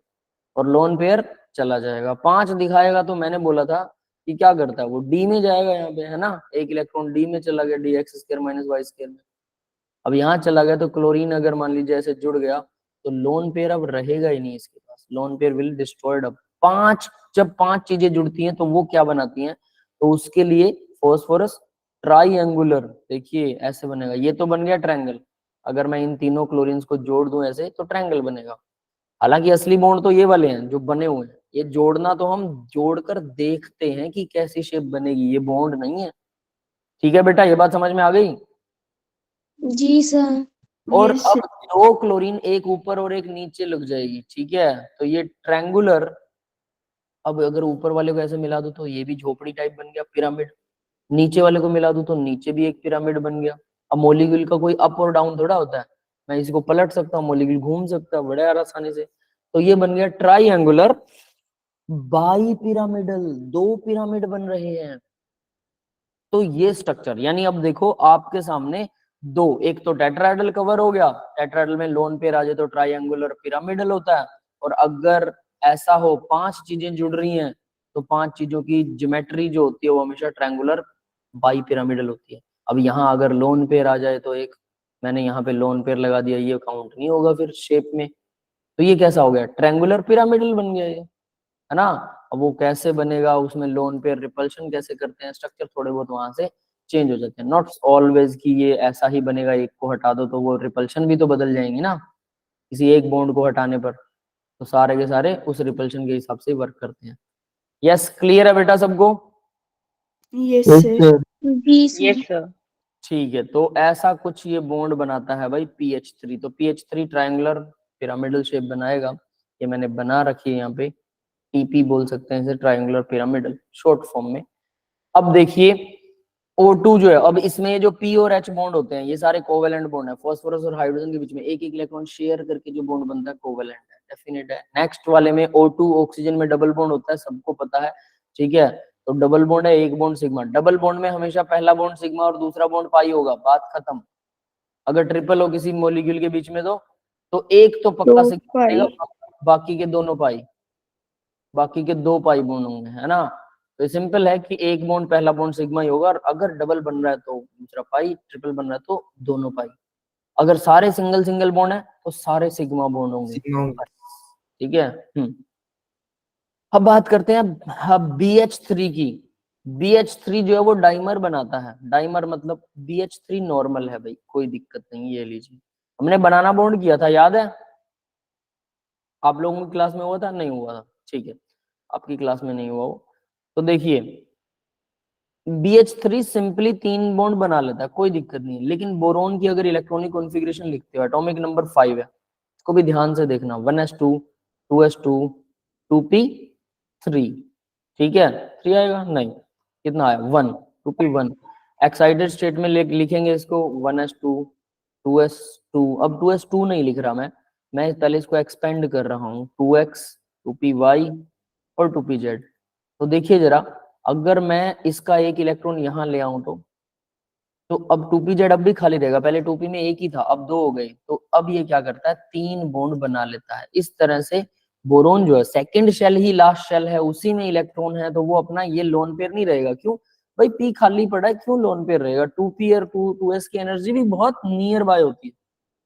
और लोन पेयर चला जाएगा। 5 दिखाएगा तो मैंने बोला था कि क्या करता है, वो डी में जाएगा, यहाँ पे है ना, एक इलेक्ट्रॉन डी में चला गया, DX² - Y² में। अब यहाँ चला गया तो क्लोरीन अगर मान लीजिए ऐसे जुड़ गया, तो लोन पेयर अब रहेगा ही नहीं इसके पास, लोन पेयर विल डिस्ट्रॉयड। अब 5, जब 5 चीजें जुड़ती हैं तो वो क्या बनाती हैं, तो उसके लिए फॉस्फोरस ट्राइंगुलर, देखिए ऐसे बनेगा, ये तो बन गया ट्रायंगल। अगर मैं इन तीनों क्लोरीन्स को जोड़ दूं ऐसे तो ट्रायंगल बनेगा। हालांकि असली बॉन्ड तो ये वाले हैं जो बने हुए हैं, ये जोड़ना तो हम जोड़कर देखते हैं कि कैसी शेप बनेगी, ये बॉन्ड नहीं है। ठीक है बेटा, ये बात समझ में आ गई? जी सर। और Yes, अब sir. 2 क्लोरीन एक ऊपर और एक नीचे लग जाएगी, ठीक है, तो ये ट्रायंगुलर। अब अगर ऊपर वाले को ऐसे मिला दूं तो ये भी झोपड़ी टाइप बन गया, पिरामिड। नीचे वाले को मिला दूं तो नीचे भी एक पिरामिड बन गया। अब मॉलिक्यूल का कोई अप और डाउन थोड़ा होता है, मैं इसी को पलट सकता हूँ, मॉलिक्यूल घूम सकता है बड़े आसानी से। तो ये बन गया ट्राइंगुलर बाई पिरामिडल, 2 पिरामिड बन रहे हैं। तो ये स्ट्रक्चर, यानी अब देखो आपके सामने दो, एक तो टेट्राहेड्रल कवर हो गया, टेट्राहेड्रल में लोन पेयर आ जाए तो ट्रायंगुलर पिरामिडल होता है, और अगर ऐसा हो 5 चीजें जुड़ रही हैं तो 5 चीजों की ज्योमेट्री जो होती है वो हमेशा ट्रायंगुलर बाई पिरामिडल होती है। अब यहाँ अगर लोन पेयर आ जाए तो एक, मैंने यहाँ पे लोन पेयर लगा दिया, ये काउंट नहीं होगा फिर शेप में, तो ये कैसा हो गया, ट्रायंगुलर पिरामिडल बन गया ये, है ना। अब वो कैसे बनेगा, उसमें लोन पेयर रिपल्शन कैसे करते हैं, स्ट्रक्चर थोड़े बहुत वहां से चेंज हो जाते हैं, नॉट ऑलवेज कि ये ऐसा ही बनेगा, एक को हटा दो तो वो रिपल्शन भी तो बदल जाएंगी ना, किसी एक बॉन्ड को हटाने पर, तो सारे के सारे उस रिपल्शन के हिसाब से वर्क करते हैं। यस, क्लियर है बेटा सबको? Yes Yes, sir. sir. जी Yes, सर। sir. ठीक है, तो ऐसा कुछ ये बॉन्ड बनाता है भाई PH3, तो PH3 ट्रायंगुलर पिरामिडल शेप बनाएगा, ये मैंने बना रखी है यहाँ पे, टीपी बोल सकते हैं इसे, ट्रायंगुलर पिरामिडल शॉर्ट फॉर्म में। अब देखिए O2 जो है, अब इसमें ये जो P और H बॉन्ड होते हैं ये सारे कोवेलेंट बॉन्ड है, फास्फोरस और हाइड्रोजन के बीच में एक एक इलेक्ट्रॉन शेयर करके जो बॉन्ड बनता है कोवेलेंट है, डेफिनेट है। नेक्स्ट वाले में O2 ऑक्सीजन में डबल बॉन्ड होता है, सबको पता है, ठीक है। तो डबल बॉन्ड है, एक बॉन्ड सिग्मा, डबल बॉन्ड में हमेशा पहला बॉन्ड सिग्मा और दूसरा बॉन्ड पाई होगा, बात खत्म। अगर ट्रिपल हो किसी मॉलिक्यूल के बीच में तो एक तो पक्का तो सिग्मा बनेगा, बाकी के दोनों पाई, बाकी के 2 पाई बॉन्ड होंगे, है ना। तो सिंपल है कि एक बॉन्ड पहला बॉन्ड सिग्मा ही होगा, और अगर डबल बन रहा है तो दूसरा पाई, ट्रिपल बन रहा है तो दोनों पाई, अगर सारे सिंगल सिंगल बॉन्ड है तो सारे सिग्मा बॉन्ड होंगे, ठीक है। अब बात करते हैं अब BH3 की। BH3 जो है वो डाइमर बनाता है, डाइमर मतलब BH3 नॉर्मल है भाई, कोई दिक्कत नहीं, ये लीजिए, हमने बनाना बॉन्ड किया था, याद है आप लोगों की क्लास में हुआ था, नहीं हुआ था, ठीक है, आपकी क्लास में नहीं हुआ हो तो देखिए BH3 सिंपली 3 बॉन्ड बना लेता है, कोई दिक्कत नहीं है, लेकिन बोरोन की अगर इलेक्ट्रॉनिक कॉन्फ़िगरेशन लिखते हो, एटॉमिक नंबर 5 है, इसको भी ध्यान से देखना, 1s2 2s2 2p3, ठीक है, 3 आएगा नहीं, कितना आया 1, 2p1, एक्साइटेड स्टेट में लिखेंगे इसको 1s2 2s2, अब 2s2 नहीं लिख रहा मैं पहले इसको एक्सपेंड कर रहा हूँ, 2x 2py और 2pz। तो देखिए जरा, अगर मैं इसका एक इलेक्ट्रॉन यहाँ ले आऊं तो अब 2pz अब भी खाली रहेगा, पहले 2p में एक ही था, अब 2 हो गए, तो अब ये क्या करता है, 3 बॉन्ड बना लेता है। इस तरह से बोरोन जो है सेकंड शेल ही लास्ट शेल है, उसी में इलेक्ट्रॉन है, तो वो अपना ये लोन पेयर नहीं रहेगा, क्यों भाई p खाली पड़ा है, क्यों लोन पेयर रहेगा, 2p और 2s की एनर्जी भी बहुत नियर बाय होती है,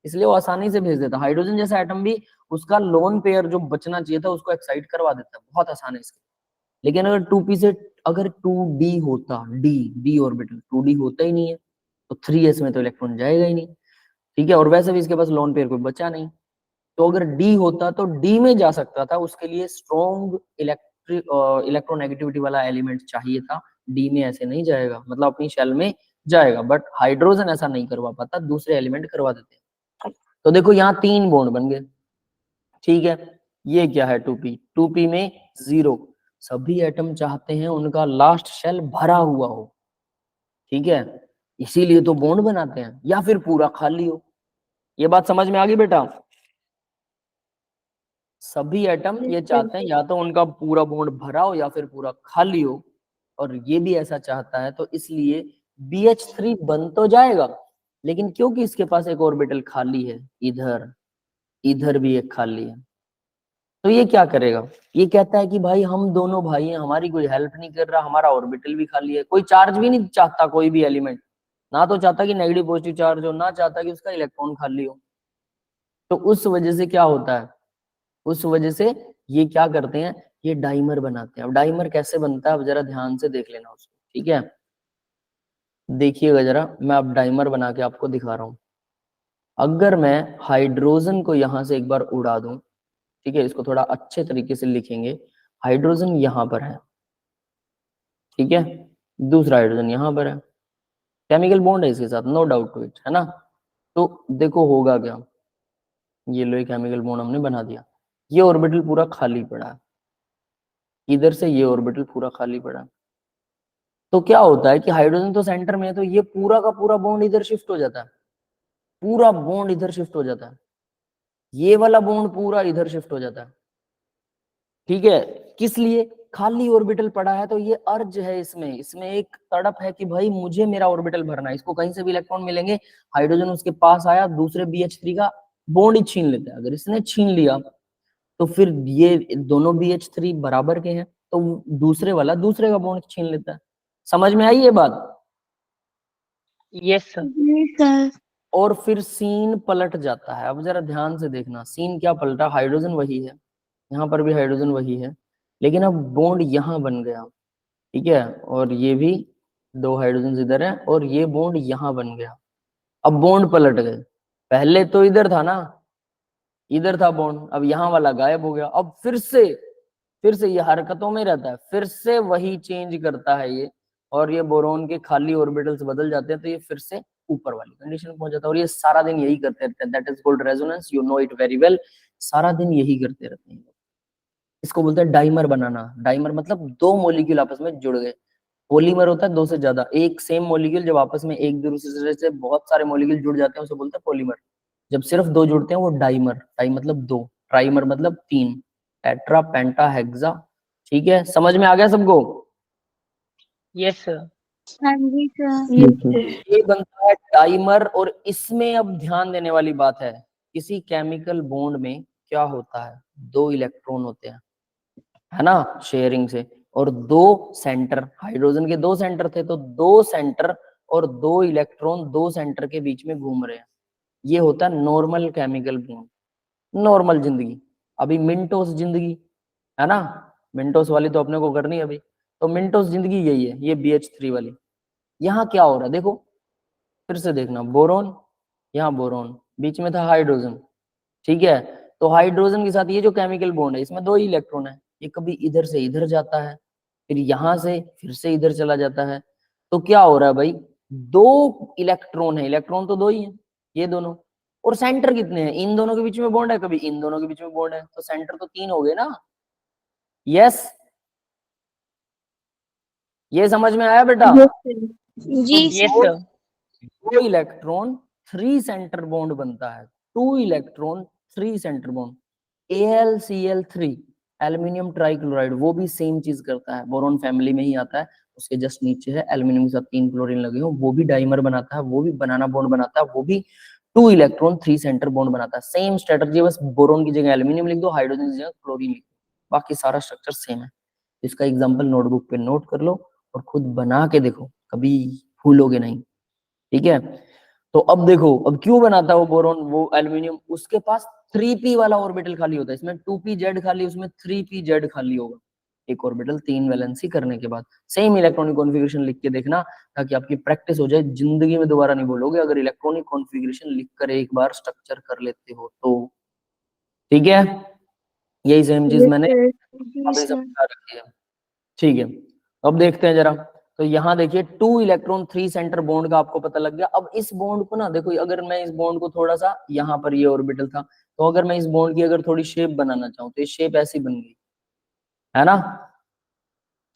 इसलिए वो आसानी से भेज देता। हाइड्रोजन जैसा एटम भी उसका लोन पेयर जो बचना चाहिए था उसको एक्साइट करवा देता है बहुत आसानी से। लेकिन अगर 2p से अगर 2d होता, डी ऑर्बिटल 2d होता ही नहीं है, तो 3s में तो इलेक्ट्रॉन जाएगा ही नहीं, ठीक है, और वैसे भी इसके पास लोन पेयर कोई बचा नहीं, तो अगर d होता तो d में जा सकता था, उसके लिए स्ट्रॉन्ग इलेक्ट्रोनेगेटिविटी वाला एलिमेंट चाहिए था, d में ऐसे नहीं जाएगा, मतलब अपनी शेल में जाएगा, बट हाइड्रोजन ऐसा नहीं करवा पाता, दूसरे एलिमेंट करवा देते हैं। तो देखो यहाँ 3 बॉन्ड बन गए, ठीक है, ये क्या है 2p, 2p में 0, सभी एटम चाहते हैं उनका लास्ट शेल भरा हुआ हो, ठीक है, इसीलिए तो बॉन्ड बनाते हैं, या फिर पूरा खाली हो। ये बात समझ में आ गई बेटा? सभी एटम ये चाहते हैं या तो उनका पूरा बॉन्ड भरा हो या फिर पूरा खाली हो, और ये भी ऐसा चाहता है, तो इसलिए BH3 बन तो जाएगा, लेकिन क्योंकि इसके पास एक ऑर्बिटल खाली है, इधर इधर भी एक खाली है, तो ये क्या करेगा, ये कहता है कि भाई हम दोनों भाई हैं, हमारी कोई हेल्प नहीं कर रहा, हमारा ऑर्बिटल भी खाली है, कोई चार्ज भी नहीं चाहता, कोई भी एलिमेंट ना तो चाहता कि नेगेटिव पॉजिटिव चार्ज हो, ना चाहता कि उसका इलेक्ट्रॉन खाली हो। तो उस वजह से क्या होता है, उस वजह से ये क्या करते हैं, ये डाइमर बनाते हैं। अब डाइमर कैसे बनता है, अब जरा ध्यान से देख लेना उसको, ठीक है, देखिएगा जरा, मैं अब डाइमर बना के आपको दिखा रहा हूं। अगर मैं हाइड्रोजन को यहां से एक बार उड़ा दूं, ठीक है, इसको थोड़ा अच्छे तरीके से लिखेंगे, हाइड्रोजन यहाँ पर है, ठीक है, दूसरा हाइड्रोजन यहाँ पर है, केमिकल बॉन्ड है इसके साथ, नो डाउट टू इट, है ना। तो देखो होगा क्या, ये लो केमिकल बॉन्ड हमने बना दिया, ये ऑर्बिटल पूरा खाली पड़ा है, इधर से ये ऑर्बिटल पूरा खाली पड़ा है, तो क्या होता है कि हाइड्रोजन तो सेंटर में है, तो ये पूरा का पूरा बॉन्ड इधर शिफ्ट हो जाता है, पूरा बॉन्ड इधर शिफ्ट हो जाता है, ये वाला बॉन्ड पूरा इधर शिफ्ट हो जाता है, ठीक है, किस लिए? खाली ऑर्बिटल पड़ा है तो ये अर्ज है, इसमें एक तड़प है कि भाई मुझे मेरा ऑर्बिटल भरना है। इसको कहीं से भी इलेक्ट्रॉन मिलेंगे, हाइड्रोजन उसके पास आया, दूसरे BH3 का बॉन्ड ही छीन लेता है। अगर इसने छीन लिया तो फिर ये दोनों BH3 बराबर के हैं, तो दूसरे वाला दूसरे का बॉन्ड छीन लेता है। समझ में आई ये बात? Yes, sir. Yes, sir. और फिर सीन पलट जाता है। अब जरा ध्यान से देखना, सीन क्या पलटा? हाइड्रोजन वही है, यहाँ पर भी हाइड्रोजन वही है, लेकिन अब बॉन्ड यहाँ बन गया, ठीक है, और ये भी 2 हाइड्रोजन इधर है और ये बॉन्ड यहाँ बन गया। अब बॉन्ड पलट गए, पहले तो इधर था ना, इधर था बॉन्ड, अब यहाँ वाला गायब हो गया। अब फिर से ये हरकतों में रहता है, फिर से वही चेंज करता है ये, और ये बोरोन के खाली ऑर्बिटल्स बदल जाते हैं, तो ये फिर से ऊपर वाली कंडीशन पहुंच जाता है। और ये सारा दिन यही करते रहते हैं, that is called resonance, you know it very well. सारा दिन यही करते रहते हैं। इसको बोलते हैं डाइमर बनाना। डाइमर मतलब 2 मॉलिक्यूल आपस में जुड़ गए। पॉलीमर होता है 2 से ज्यादा, एक सेम मॉलिक्यूल जब आपस में एक दूसरे से बहुत सारे मॉलिक्यूल जुड़ जाते हैं उसे बोलते हैं पॉलीमर। जब सिर्फ 2 जुड़ते हैं वो डाइमर। डाई मतलब 2, ट्राइमर मतलब 3, टेट्रा, पेंटा, हेक्सा। ठीक है, समझ में आ गया सबको? Yes, sir. हाँ जी सर। ये बनता है डाइमर। और इसमें अब ध्यान देने वाली बात है, किसी केमिकल बॉन्ड में क्या होता है, 2 इलेक्ट्रॉन होते हैं, है ना, शेयरिंग से, और 2 सेंटर। हाइड्रोजन के 2 सेंटर थे, तो 2 सेंटर और 2 इलेक्ट्रॉन 2 सेंटर के बीच में घूम रहे हैं। ये होता है नॉर्मल केमिकल बॉन्ड, नॉर्मल जिंदगी। अभी मिंटोस जिंदगी है ना, मिंटोस वाली तो अपने को करनी है अभी, तो मिंटोस जिंदगी यही है, ये BH3 वाली। यहाँ क्या हो रहा है देखो, फिर से देखना, बोरोन, यहाँ बोरोन, बीच में था हाइड्रोजन, ठीक है। तो हाइड्रोजन के साथ ये जो केमिकल बॉन्ड है, इसमें 2 ही इलेक्ट्रॉन है, ये कभी इधर से इधर जाता है, फिर यहाँ से फिर से इधर चला जाता है। तो क्या हो रहा है भाई, 2 इलेक्ट्रॉन है, इलेक्ट्रॉन तो 2 ही है, ये दोनों, और सेंटर कितने हैं, इन दोनों के बीच में बॉन्ड है, कभी इन दोनों के बीच में बॉन्ड है, तो सेंटर तो 3 हो गए ना। यस, ये समझ में आया बेटा? जी Yes, तो sir. 2 इलेक्ट्रॉन 3 सेंटर बॉन्ड बनता है, 2 electron 3 centre bond. AlCl3, aluminium trichloride, वो भी सेम चीज करता है, बोरॉन फैमिली में ही आता है, उसके जस्ट नीचे है, एल्यूमिनियम के साथ 3 क्लोरीन लगे हो, वो भी डाइमर बनाता है, वो भी बनाना बॉन्ड बनाता है, वो भी 2 इलेक्ट्रॉन 3 सेंटर बॉन्ड बनाता है। सेम स्ट्रेटजी, बस बोरॉन की जगह एल्यूमिनियम लिख दो, हाइड्रोजन की जगह क्लोरीन लिख दो, बाकी सारा स्ट्रक्चर सेम है। इसका एग्जाम्पल नोटबुक पे नोट कर लो और खुद बना के देखो, कभी भूलोगे नहीं, ठीक है। तो अब देखो, अब क्यों बनाता है वो बोरॉन, वो एल्यूमिनियम, उसके पास 3p वाला ऑर्बिटल खाली होता है, इसमें 2pz खाली, उसमें 3pz खाली होगा। एक ऑर्बिटल 3 वैलेंसी करने के बाद सेम इलेक्ट्रॉनिक कॉन्फ़िगरेशन लिख के देखना, ताकि आपकी प्रैक्टिस हो जाए, जिंदगी में दोबारा नहीं बोलोगे अगर इलेक्ट्रॉनिक कॉन्फ़िगरेशन लिखकर एक बार स्ट्रक्चर कर लेते हो तो। ठीक है, यही सेम चीज मैंने अभी समझा रखी है, ठीक है। अब देखते हैं जरा, तो यहाँ देखिए 2 इलेक्ट्रॉन 3 सेंटर बॉन्ड का आपको पता लग गया। अब इस बॉन्ड को ना देखो, अगर मैं इस बॉन्ड को थोड़ा सा, यहाँ पर ये ऑर्बिटल था, तो अगर मैं इस बॉन्ड की अगर थोड़ी शेप बनाना चाहूँ तो ये शेप ऐसी बन गई, है ना,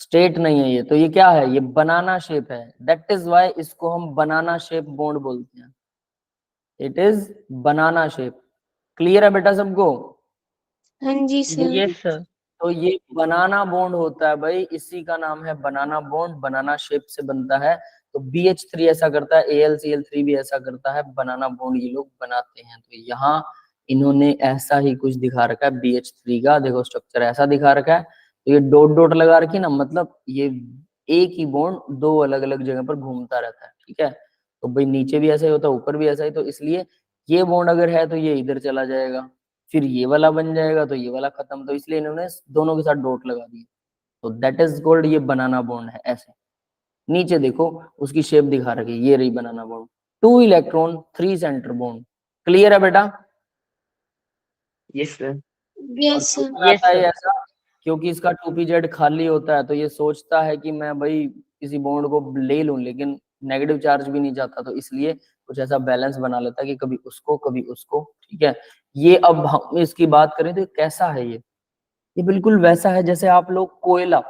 स्ट्रेट नहीं है ये, तो ये क्या है, ये बनाना शेप है, दैट इज वाई इसको हम बनाना शेप बॉन्ड बोलते हैं, it is banana shape. Clear है बेटा सबको? हाँ जी सर। Yes, sir. तो ये बनाना बॉन्ड होता है भाई, इसी का नाम है बनाना बॉन्ड, बनाना शेप से बनता है। तो BH3 ऐसा करता है, AlCl3 भी ऐसा करता है, बनाना बॉन्ड ये लोग बनाते हैं। तो यहाँ इन्होंने ऐसा ही कुछ दिखा रखा है BH3 का, देखो स्ट्रक्चर ऐसा दिखा रखा है, तो ये डॉट डॉट लगा रखी ना, मतलब ये एक ही बॉन्ड 2 अलग अलग जगह पर घूमता रहता है, ठीक है। तो भाई नीचे भी ऐसा ही होता है, ऊपर भी ऐसा ही, तो इसलिए ये बॉन्ड अगर है तो ये इधर चला जाएगा, फिर ये वाला बन जाएगा, तो ये वाला खत्म, तो इसलिए इन्होंने दोनों के साथ डॉट लगा दिए, तो दैट इज कॉल्ड, ये बनाना बॉन्ड है। ऐसे नीचे देखो उसकी शेप दिखा रखी है, ये रही banana bond, 2 electron 3 centre bond. Clear है बेटा? Yes, sir. और यस क्यों सर। Yes, बनाता है ये sir. ऐसा? क्योंकि इसका 2pz खाली होता है, तो ये सोचता है कि मैं भाई किसी बॉन्ड को ले लूं, लेकिन नेगेटिव चार्ज भी नहीं जाता, तो इसलिए कुछ ऐसा बैलेंस बना लेता है कि कभी उसको कभी उसको, ठीक है। ये अब हम इसकी बात करें तो कैसा है ये बिल्कुल वैसा है जैसे आप लोग कोयला,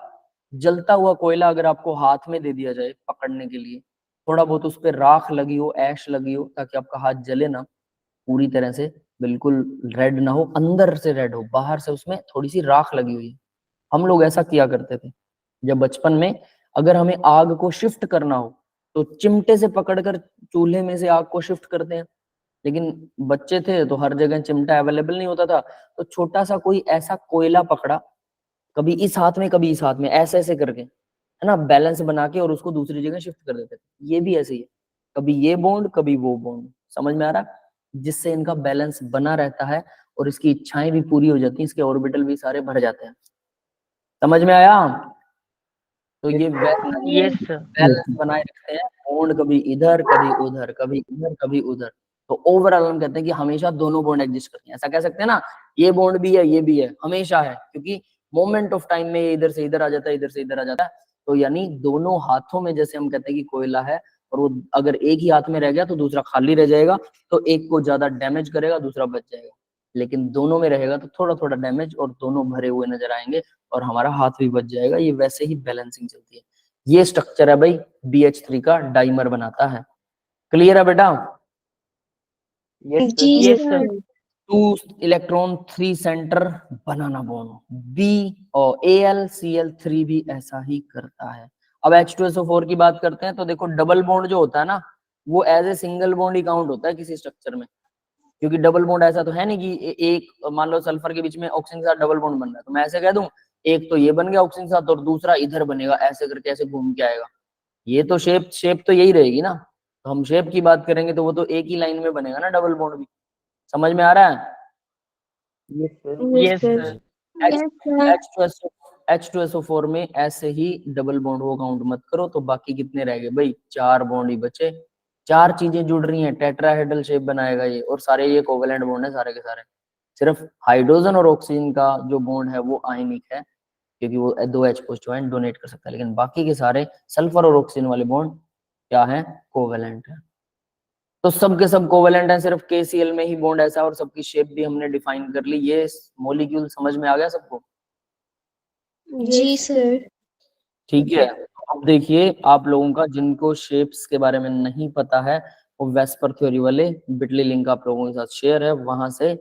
जलता हुआ कोयला अगर आपको हाथ में दे दिया जाए पकड़ने के लिए, थोड़ा बहुत उस पर राख लगी हो, ऐश लगी हो, ताकि आपका हाथ जले ना, पूरी तरह से बिल्कुल रेड ना हो, अंदर से रेड हो, बाहर से उसमें थोड़ी सी राख लगी हुई है, हम लोग ऐसा किया करते थे जब बचपन में, अगर हमें आग को शिफ्ट करना हो तो चिमटे से पकड़कर चूल्हे में से आग को शिफ्ट करते हैं, लेकिन बच्चे थे तो हर जगह चिमटा अवेलेबल नहीं होता था, तो छोटा सा कोई ऐसा कोयला पकड़ा, कभी इस हाथ में कभी इस हाथ में, ऐसे ऐसे करके, है ना, बैलेंस बना के और उसको दूसरी जगह शिफ्ट कर देते थे। ये भी ऐसे ही है, कभी ये बॉन्ड कभी वो बॉन्ड, समझ में आ रहा, जिससे इनका बैलेंस बना रहता है और इसकी इच्छाएं भी पूरी हो जाती हैं, इसके ऑर्बिटल भी सारे भर जाते हैं। समझ में आया? तो ये Yes, sir. बैलेंस बनाए रखते हैं, बॉन्ड कभी इधर कभी उधर, कभी इधर कभी उधर। तो ओवरऑल हम कहते हैं कि हमेशा दोनों बॉन्ड एग्जिस्ट करते हैं। ऐसा कह सकते हैं ना, ये बॉन्ड भी है ये भी है, हमेशा है, क्योंकि मोमेंट ऑफ टाइम में ये इधर से इधर आ जाता है, इधर से इधर आ जाता है। तो यानी दोनों हाथों में, जैसे हम कहते हैं कि कोयला है और वो अगर एक ही हाथ में रह गया तो दूसरा खाली रह जाएगा, तो एक को ज्यादा डैमेज करेगा, दूसरा बच जाएगा। लेकिन दोनों में रहेगा तो थोड़ा थोड़ा डैमेज और दोनों भरे हुए नजर आएंगे और हमारा हाथ भी बच जाएगा। ये वैसे ही बैलेंसिंग चलती है। ये स्ट्रक्चर है भाई BH3 का, डाइमर बनाता है। क्लियर है बेटा? Yes, sir. जी Yes, sir. sir. 2 electron 3 centre banana bond. B और AlCl3 भी ऐसा ही करता है। अब H2SO4 की बात करते हैं तो देखो, डबल बॉन्ड जो होता है ना, वो एज ए सिंगल बॉन्ड ही काउंट होता है किसी स्ट्रक्चर में, क्योंकि डबल बॉन्ड ऐसा तो है नहीं कि एक मान लो सल्फर के बीच में ऑक्सीजन के साथ डबल बॉन्ड बन रहा है, तो मैं ऐसे कह दूं एक तो ये बन गया ऑक्सीजन के साथ और दूसरा इधर बनेगा, ऐसे करके ऐसे घूम के आएगा। ये तो शेप तो यही रहेगी ना। तो हम शेप की बात करेंगे तो वो तो एक ही लाइन में बनेगा ना डबल बॉन्ड भी। समझ में आ रहा है? Yes, sir. Yes, Yes, sir. sir. Yes, sir. H2SO4 में ऐसे ही डबल बॉन्ड वो काउंट मत करो। तो बाकी कितने रह गए भाई? 4 बॉन्ड ही बचे। 4 चीजें जुड़ रही हैं, टेट्राहेड्रल शेप बनाएगा ये, और सारे ये कोवेलेंट बॉन्ड है सारे के सारे। सिर्फ हाइड्रोजन और ऑक्सीजन का जो बॉन्ड है वो आयनिक है, क्योंकि वो 2 H पॉजिटिव डोनेट कर सकता है, लेकिन बाकी के सारे सल्फर और ऑक्सीजन वाले बॉन्ड क्या है? कोवेलेंट है। तो सब के सब कोवेलेंट है, सिर्फ KCl में ही बॉन्ड ऐसा, और सबकी शेप भी हमने डिफाइन कर ली। ये मॉलिक्यूल समझ में आ गया सबको? जी सर। ठीक है। अब देखिए, आप लोगों का जिनको शेप्स के बारे में नहीं पता है, वो वेस्पर थ्योरी वाले बिटली लिंक आप लोगों के साथ शेयर है, वहां से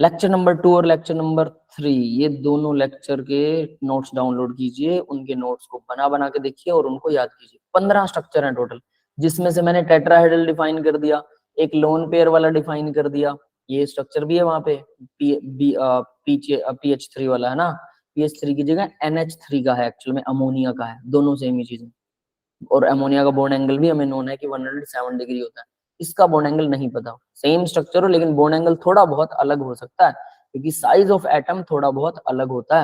लेक्चर नंबर 2 और लेक्चर नंबर 3 ये दोनों लेक्चर के नोट्स डाउनलोड कीजिए, उनके नोट्स को बना बना के देखिए और उनको याद कीजिए। 15 स्ट्रक्चर हैं टोटल, जिसमें से मैंने टेट्राहेड्रल डिफाइन कर दिया, एक लोन पेयर वाला डिफाइन कर दिया, ये स्ट्रक्चर भी है वहां पे, PH3 वाला है ना, PH3 की जगह NH3 का है, एक्चुअल में अमोनिया का है, दोनों सेम ही चीज है। और अमोनिया का बॉन्ड एंगल भी हमें नोन है कि 107 डिग्री होता है। इसका बॉन्ड एंगल नहीं पता, सेम स्ट्रक्चर हो लेकिन बॉन्ड एंगल थोड़ा बहुत अलग हो सकता है, क्योंकि साइज ऑफ एटम थोड़ा बहुत अलग होता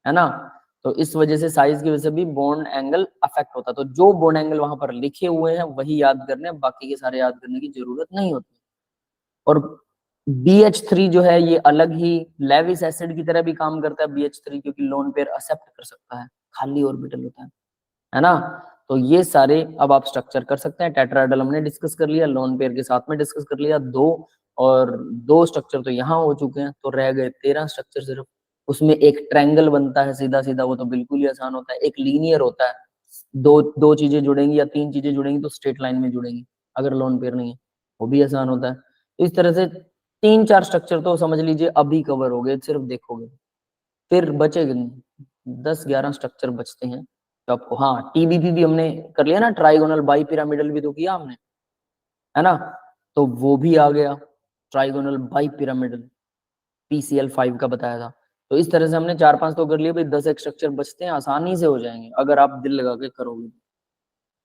है ना। तो इस वजह से साइज की वजह से भी बॉन्ड एंगल अफेक्ट होता है। तो जो बॉन्ड एंगल वहां पर लिखे हुए हैं वही याद करने, बाकी के सारे याद करने की जरूरत नहीं होती। और BH3 जो है ये अलग ही लेविस एसिड की तरह भी काम करता है BH3, क्योंकि लोन पेयर एक्सेप्ट कर सकता है, खाली ऑर्बिटल होता है ना। तो ये सारे अब आप स्ट्रक्चर कर सकते हैं। टेट्राहेड्रल हमने डिस्कस कर लिया, लोन पेयर के साथ में डिस्कस कर लिया, 2 और 2 स्ट्रक्चर तो यहाँ हो चुके हैं, तो रह गए 13 स्ट्रक्चर सिर्फ। उसमें एक ट्रायंगल बनता है सीधा सीधा, वो तो बिल्कुल ही आसान होता है। एक लीनियर होता है, दो चीजें जुड़ेंगी या 3 चीजें जुड़ेंगी तो स्ट्रेट लाइन में जुड़ेंगी, अगर लोन पेयर नहीं है, वो भी आसान होता है। इस तरह से 3-4 स्ट्रक्चर तो समझ लीजिए अभी कवर हो गए, सिर्फ देखोगे। फिर बचेगा 10-11 स्ट्रक्चर बचते हैं तो आपको, हाँ TBP भी हमने कर लिया ना, ट्राइगोनल बाई पिरामिडल भी तो किया हमने, है ना। तो वो भी आ गया, ट्राइगोनल बाई पिरामिडल PCl5 का बताया था। तो इस तरह से हमने 4-5 तो कर लिए भाई, 10 एक स्ट्रक्चर बचते हैं, आसानी से हो जाएंगे अगर आप दिल लगा के करोगे।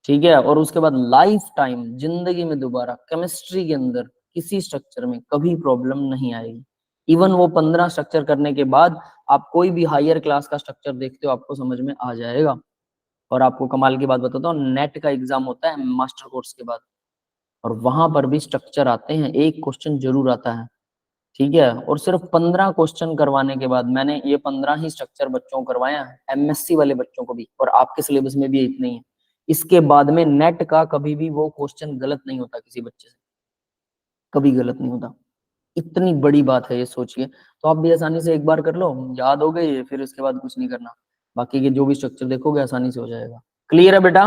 ठीक है। और उसके बाद लाइफ टाइम जिंदगी में दोबारा केमिस्ट्री के अंदर किसी स्ट्रक्चर में कभी प्रॉब्लम नहीं आएगी। इवन वो 15 स्ट्रक्चर करने के बाद आप कोई भी हायर क्लास का स्ट्रक्चर देखते हो आपको समझ में आ जाएगा। और आपको कमाल की बात बताता हूँ, नेट का एग्जाम होता है मास्टर कोर्स के बाद, और वहां पर भी स्ट्रक्चर आते हैं, एक क्वेश्चन जरूर आता है। ठीक है। और सिर्फ 15 क्वेश्चन करवाने के बाद, मैंने ये 15 ही स्ट्रक्चर बच्चों को करवाया, MSc वाले बच्चों को भी, और आपके सिलेबस में भी इतने ही है। इसके बाद में नेट का कभी भी वो क्वेश्चन गलत नहीं होता, किसी बच्चे से कभी गलत नहीं होता। इतनी बड़ी बात है ये, सोचिए। तो आप भी आसानी से एक बार कर लो, याद हो गई, फिर उसके बाद कुछ नहीं करना, बाकी के जो भी स्ट्रक्चर देखोगे आसानी से हो जाएगा। क्लियर है बेटा?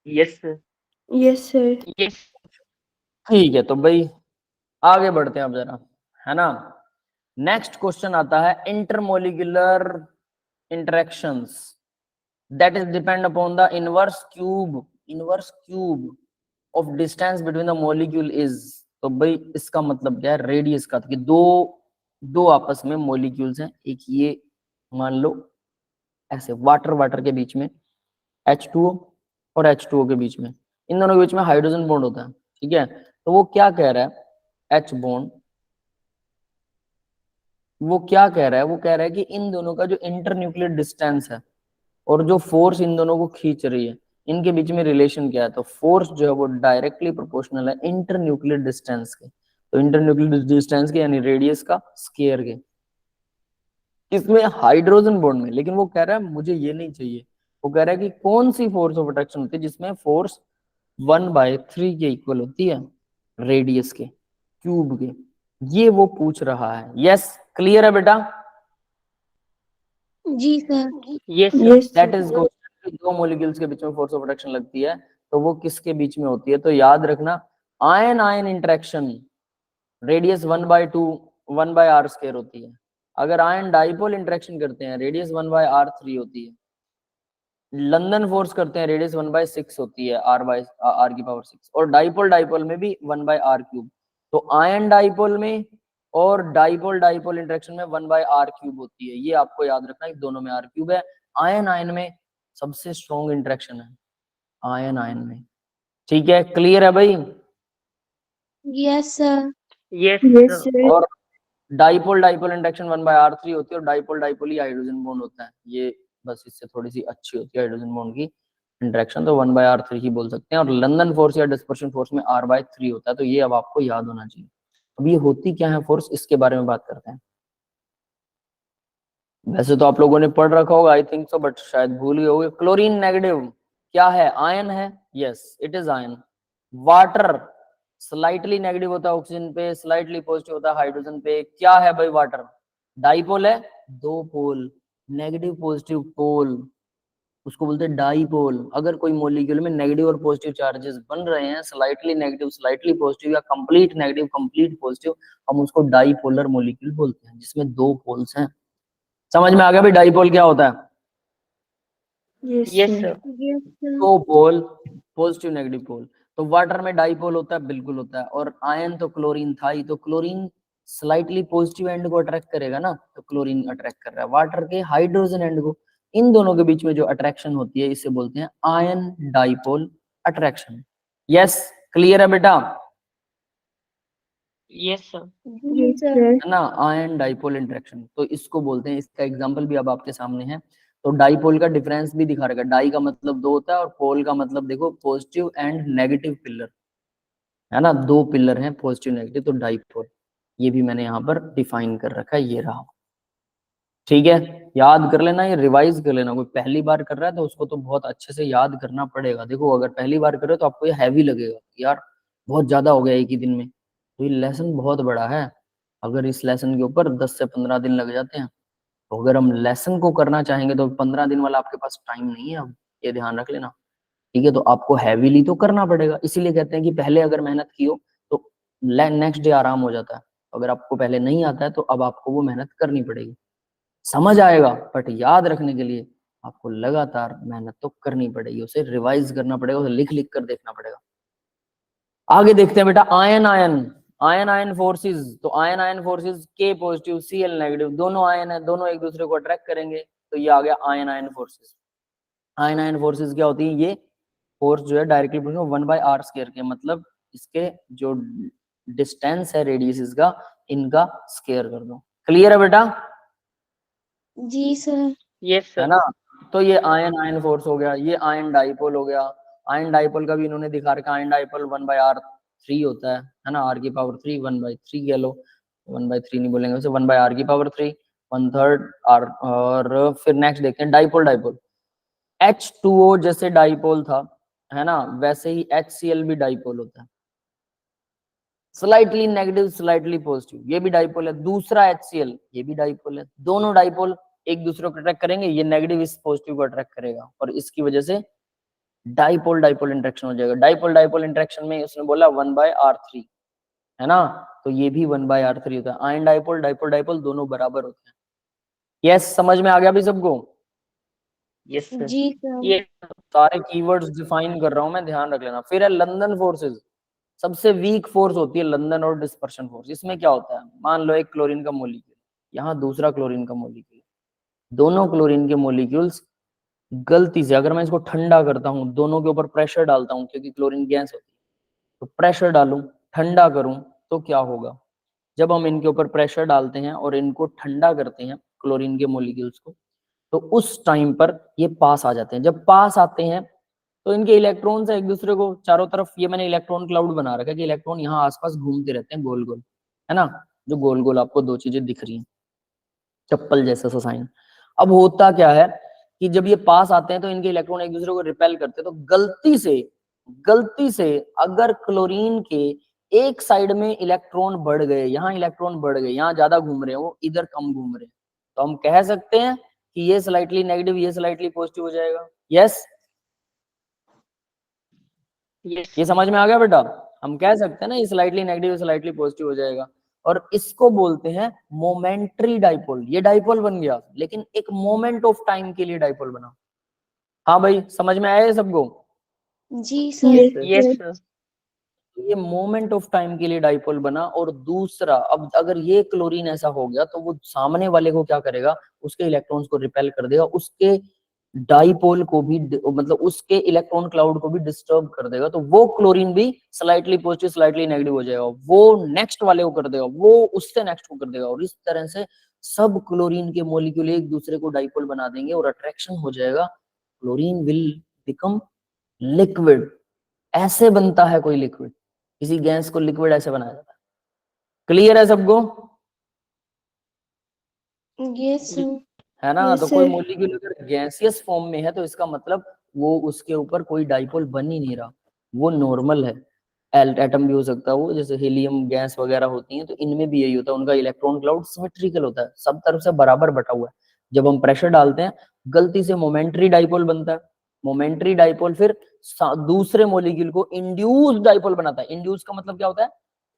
Yes, sir. Yes, sir. Yes. ठीक है। तो भाई आगे बढ़ते हैं अब जरा, है ना। नेक्स्ट क्वेश्चन आता है intermolecular interactions that is depend upon the inverse cube of distance between the molecule is. तो भाई इसका मतलब क्या है, रेडियस का, कि दो आपस में मॉलिक्यूल्स हैं, एक ये मान लो ऐसे वाटर के बीच में H2O और H2O के बीच में, इन दोनों के बीच में हाइड्रोजन बॉन्ड होता है, ठीक है। तो वो क्या कह रहा है, H बॉन्ड, वो क्या कह रहा है, वो कह रहा है कि इन दोनों का जो इंटरन्यूक्लियर डिस्टेंस है और जो फोर्स इन दोनों को खींच रही है, इनके बीच में रिलेशन क्या है। तो फोर्स जो है वो डायरेक्टली प्रोपोर्शनल है इंटरन्यूक्लियर डिस्टेंस के। तो इंटरन्यूक्लियर डिस्टेंस के यानी रेडियस का स्क्वायर के, इसमें हाइड्रोजन बॉन्ड में। लेकिन वो कह रहा है मुझे ये नहीं चाहिए, वो कह रहा है कि कौन सी फोर्स ऑफ अट्रैक्शन होती है जिसमें फोर्स 1/3 के इक्वल होती है रेडियस के, क्यूब के, ये वो पूछ रहा है। यस, क्लियर है बेटा? जी सर। Yes, sir. Yes that is question, दो मॉलिक्यूल्स के बीच में फोर्स ऑफ अट्रैक्शन लगती है तो वो किसके बीच में होती है। तो याद रखना, आयन आयन इंटरेक्शन रेडियस 1/2 होती है। अगर आयन डाइपोल इंटरेक्शन करते हैं रेडियस 1/r3 होती है। लंदन फोर्स करते हैं रेडियस 1/6 होती है, r/6। और डाइपोल में भी 1/r3। तो आयन डाइपोल में और डाइपोल इंटरेक्शन में 1/r3 होती है। ये आपको याद रखना है, दोनों में r3 है। आयन आयन में सबसे स्ट्रॉन्ग इंटरेक्शन है, आयन आयन में। ठीक है, क्लियर है भाई? Yes sir. Yes, yes sir. Sir. और डाइपोल इंटरेक्शन 1/r3 होती है और डाइपोल ही हाइड्रोजन बॉन्ड होता है। ये बस इससे थोड़ी सी अच्छी होती है हाइड्रोजन बॉन्ड की इंटरेक्शन, तो 1/r3 ही बोल सकते हैं। और लंदन फोर्स या डिस्पर्शन फोर्स में r/3 होता है। तो ये अब आपको याद होना चाहिए। अब ये होती क्या है फोर्स, इसके बारे में बात करते हैं। वैसे तो आप लोगों ने पढ़ रखा होगा आई थिंक सो, बट शायद भूल गए होंगे। क्लोरीन नेगेटिव क्या है, आयन है। Yes, it is ion. Water slightly negative होता है ऑक्सीजन पे, स्लाइटली पॉजिटिव होता है हाइड्रोजन पे। क्या है भाई वाटर, डाइपोल है, दो पोल, नेगेटिव पॉजिटिव पोल, उसको बोलते हैं डाइपोल। अगर कोई मॉलिक्यूल में नेगेटिव और पॉजिटिव चार्जेस बन रहे हैं, स्लाइटली नेगेटिव स्लाइटली पॉजिटिव या कंप्लीट नेगेटिव कंप्लीट पॉजिटिव, हम उसको डाइपोलर मॉलिक्यूल बोलते हैं जिसमें दो पोल्स हैं। समझ में आ गया भाई डाइपोल क्या होता है? Yes Yes, sir. sir. Yes sir. दो पोल, पॉजिटिव नेगेटिव पोल। तो वाटर में डाइपोल होता है, बिल्कुल होता है। और आयन तो क्लोरीन था ही, तो क्लोरीन स्लाइटली पॉजिटिव एंड को अट्रैक्ट करेगा ना, तो क्लोरीन अट्रैक्ट कर रहा है वाटर के हाइड्रोजन एंड को। इन दोनों के बीच में जो अट्रैक्शन होती है इसे बोलते हैं ion dipole attraction. Yes, clear है बेटा? Yes, sir. Yes sir. है ना, आयन डाइपोल इंटरेक्शन। तो इसको बोलते हैं, इसका एग्जांपल भी अब आपके सामने है। तो डाइपोल का डिफरेंस भी दिखा रहेगा, डाई का मतलब दो होता है और पोल का मतलब देखो पॉजिटिव एंड नेगेटिव पिलर, है ना, दो पिलर हैं पॉजिटिव नेगेटिव, तो डाइपोल। ये भी मैंने यहाँ पर डिफाइन कर रखा है, ये रहा। ठीक है, याद कर लेना, ये रिवाइज कर लेना। कोई पहली बार कर रहा है तो उसको तो बहुत अच्छे से याद करना पड़ेगा। देखो अगर पहली बार कर रहे हो तो आपको ये हैवी लगेगा, यार बहुत ज्यादा हो गया एक ही दिन में। तो ये लेसन बहुत बड़ा है, अगर इस लेसन के ऊपर 10 से 15 दिन लग जाते हैं। तो अगर हम लेसन को करना चाहेंगे तो 15 दिन वाला आपके पास टाइम नहीं है, अब ये ध्यान रख लेना। ठीक है, तो आपको हैवीली तो करना पड़ेगा। इसीलिए कहते हैं कि पहले अगर मेहनत की हो तो नेक्स्ट डे आराम हो जाता है। अगर आपको पहले नहीं आता है तो अब आपको वो मेहनत करनी पड़ेगी। समझ आएगा, बट याद रखने के लिए आपको लगातार मेहनत तो करनी पड़ेगी, उसे रिवाइज करना पड़ेगा, उसे लिख लिख कर देखना पड़ेगा। आगे देखते हैं बेटा, आयन आयन फोर्सेस। तो आयन फोर्सेस के पॉजिटिव Cl नेगेटिव, दोनों आयन है, दोनों एक दूसरे को अट्रैक्ट करेंगे। तो ये आ गया आयन फोर्सेस। आयन फोर्सेस क्या होती है, ये फोर्स जो है डायरेक्टली 1/r² के, मतलब इसके जो डिस्टेंस है रेडियस इसका, इनका स्क्वायर कर दो। क्लियर है बेटा? जी सर। Yes, है sir. ना। तो ये आयन फोर्स हो गया, ये आयन डाइपोल हो गया। आयन डाइपोल का भी इन्होंने दिखा रखा, आयन डाइपोल 1/r3 होता है ना, r⁻3 1/3 कह लो, 1/3 नहीं बोलेंगे उसे, 1/r⁻3 1/3 r। और फिर नेक्स्ट देखते हैं डाइपोल। H2O जैसे डाइपोल था, है ना, वैसे ही HCl भी डाइपोल होता है, स्लाइटली नेगेटिव स्लाइटली पॉजिटिव, ये भी डाइपोल है। दूसरा HCl, ये भी डाइपोल है। दोनों डाइपोल एक दूसरे को अट्रैक्ट करेंगे, ये नेगेटिव इस पॉजिटिव को अट्रैक्ट करेगा और इसकी वजह से डाइपोल इंटरेक्शन हो जाएगा। डाइपोल इंटरेक्शन में उसने बोला 1/r3, है ना, तो ये भी 1/r3 होता है। आयन डाइपोल डाइपोल डाइपोल दोनों बराबर होते हैं। यस, समझ में आ गया अभी सबको? Yes sir. जी सर। ये सारे कीवर्ड्स डिफाइन कर रहा हूं मैं, ध्यान रख लेना। फिर है लंदन फोर्सेस। सबसे वीक फोर्स होती है लंदन और डिस्पर्शन फोर्स। इसमें क्या होता है, मान लो एक क्लोरीन का मॉलिक्यूल, यहाँ दूसरा क्लोरीन का मॉलिक्यूल, दोनों क्लोरीन के मॉलिक्यूल्स गलती से, अगर मैं इसको ठंडा करता हूँ, दोनों के ऊपर प्रेशर डालता हूँ, क्योंकि क्लोरीन गैस होती है, तो प्रेशर डालूं, ठंडा करूं, तो क्या होगा? जब हम इनके ऊपर प्रेशर डालते हैं और इनको ठंडा करते हैं क्लोरीन के मॉलिक्यूल्स को, तो उस टाइम पर ये पास आ जाते हैं। जब पास आते हैं तो इनके इलेक्ट्रॉन्स एक दूसरे को चारों तरफ, ये मैंने इलेक्ट्रॉन क्लाउड बना रखा है कि इलेक्ट्रॉन यहाँ आसपास घूमते रहते हैं गोल गोल, है ना, जो गोल गोल आपको दो चीजें दिख रही हैं, चप्पल जैसा सा साइन। अब होता क्या है कि जब ये पास आते हैं तो इनके इलेक्ट्रॉन एक दूसरे को रिपेल करते हैं, तो गलती से अगर क्लोरीन के एक साइड में इलेक्ट्रॉन बढ़ गए, यहाँ इलेक्ट्रॉन बढ़ गए, यहाँ ज्यादा घूम रहे हैं, वो इधर कम घूम रहे हैं, तो हम कह सकते हैं कि ये स्लाइटली नेगेटिव, ये स्लाइटली पॉजिटिव हो जाएगा। यस, यस ये समझ में आ गया बेटा? हम कह सकते हैं ना, ये स्लाइटली नेगेटिव स्लाइटली पॉजिटिव हो जाएगा। और इसको बोलते हैं मोमेंट्री डाइपोल। ये डाइपोल बन गया, लेकिन एक मोमेंट ऑफ टाइम के लिए डाइपोल बना। हाँ भाई, समझ में आया ये सबको? जी सर। Yes sir. ये मोमेंट ऑफ टाइम के लिए डाइपोल बना। और दूसरा, अब अगर ये क्लोरीन ऐसा हो गया तो वो सामने वाले को क्या करेगा, उसके इलेक्ट्रॉन्स को रिपेल कर देगा, उसके डाइपोल को भी, मतलब उसके इलेक्ट्रॉन क्लाउड को भी डिस्टर्ब कर देगा, तो वो क्लोरीन भी स्लाइटली पॉजिटिव स्लाइटली नेगेटिव हो जाएगा, वो नेक्स्ट वाले को कर देगा, वो उससे नेक्स्ट को कर देगा, और इस तरह से सब क्लोरीन के मॉलिक्यूल एक दूसरे को डाइपोल बना देंगे और अट्रैक्शन हो जाएगा। Chlorine will become liquid. ऐसे बनता है कोई लिक्विड, किसी गैस को लिक्विड ऐसे बनाया जाता है। क्लियर है सबको? Yes sir. है ना, Yes, तो कोई sir. मॉलिक्यूल अगर गैसियस फॉर्म में है तो इसका मतलब वो उसके ऊपर कोई डाइपोल बन ही नहीं रहा, वो नॉर्मल है। एटम भी हो सकता है वो, जैसे हीलियम गैस वगैरह होती हैं, तो इनमें भी यही होता है, उनका इलेक्ट्रॉन क्लाउड सिमेट्रिकल होता है, सब तरफ से बराबर बटा हुआ है। जब हम प्रेशर डालते हैं, गलती से मोमेंट्री डाइपोल बनता है। मोमेंट्री डाइपोल फिर दूसरे मॉलिक्यूल को इंड्यूस डाइपोल बनाता है। इंड्यूस का मतलब क्या होता है?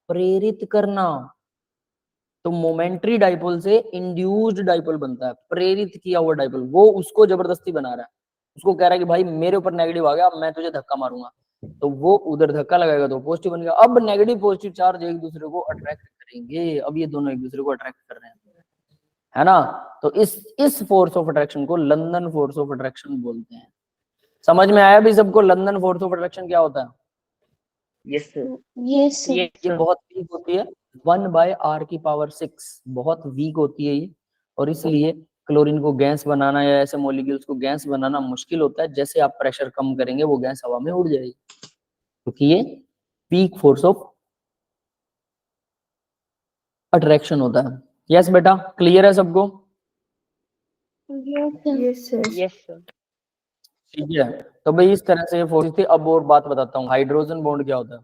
प्रेरित करना। तो मोमेंट्री डाइपोल से इंड्यूस्ड डाइपोल बनता है, प्रेरित किया हुआ डाइपोल। वो उसको जबरदस्ती बना रहा है, उसको कह रहा है कि भाई मेरे ऊपर नेगेटिव आ गया, अब मैं तुझे धक्का मारूंगा, तो वो उधर धक्का लगाएगा तो पॉजिटिव बन गया। अब नेगेटिव पॉजिटिव चार्ज एक दूसरे को अट्रैक्ट करेंगे, अब ये दोनों एक दूसरे को अट्रैक्ट कर रहे हैं, है ना। तो इस फोर्स ऑफ अट्रैक्शन को लंदन फोर्स ऑफ अट्रैक्शन बोलते हैं। समझ में आया भी सबको लंदन फोर्स ऑफ अट्रैक्शन क्या होता है? Yes sir. Yes, sir. Yes ये सर। बहुत वीक होती है, 1/r⁶ बहुत वीक होती है ये, और इसलिए क्लोरीन को गैस बनाना या ऐसे मॉलिक्यूल्स को गैस बनाना मुश्किल होता है। जैसे आप प्रेशर कम करेंगे वो गैस हवा में उड़ जाएगी, क्योंकि ये वीक फोर्स ऑफ अट्रैक्शन होता है। यस बेटा, क्लियर है सबको? Yes, sir. Yes, sir. Yes sir. ठीक है, तो भाई इस तरह से ये फोर्स थी। अब और बात बताता हूँ, हाइड्रोजन बॉन्ड क्या होता है।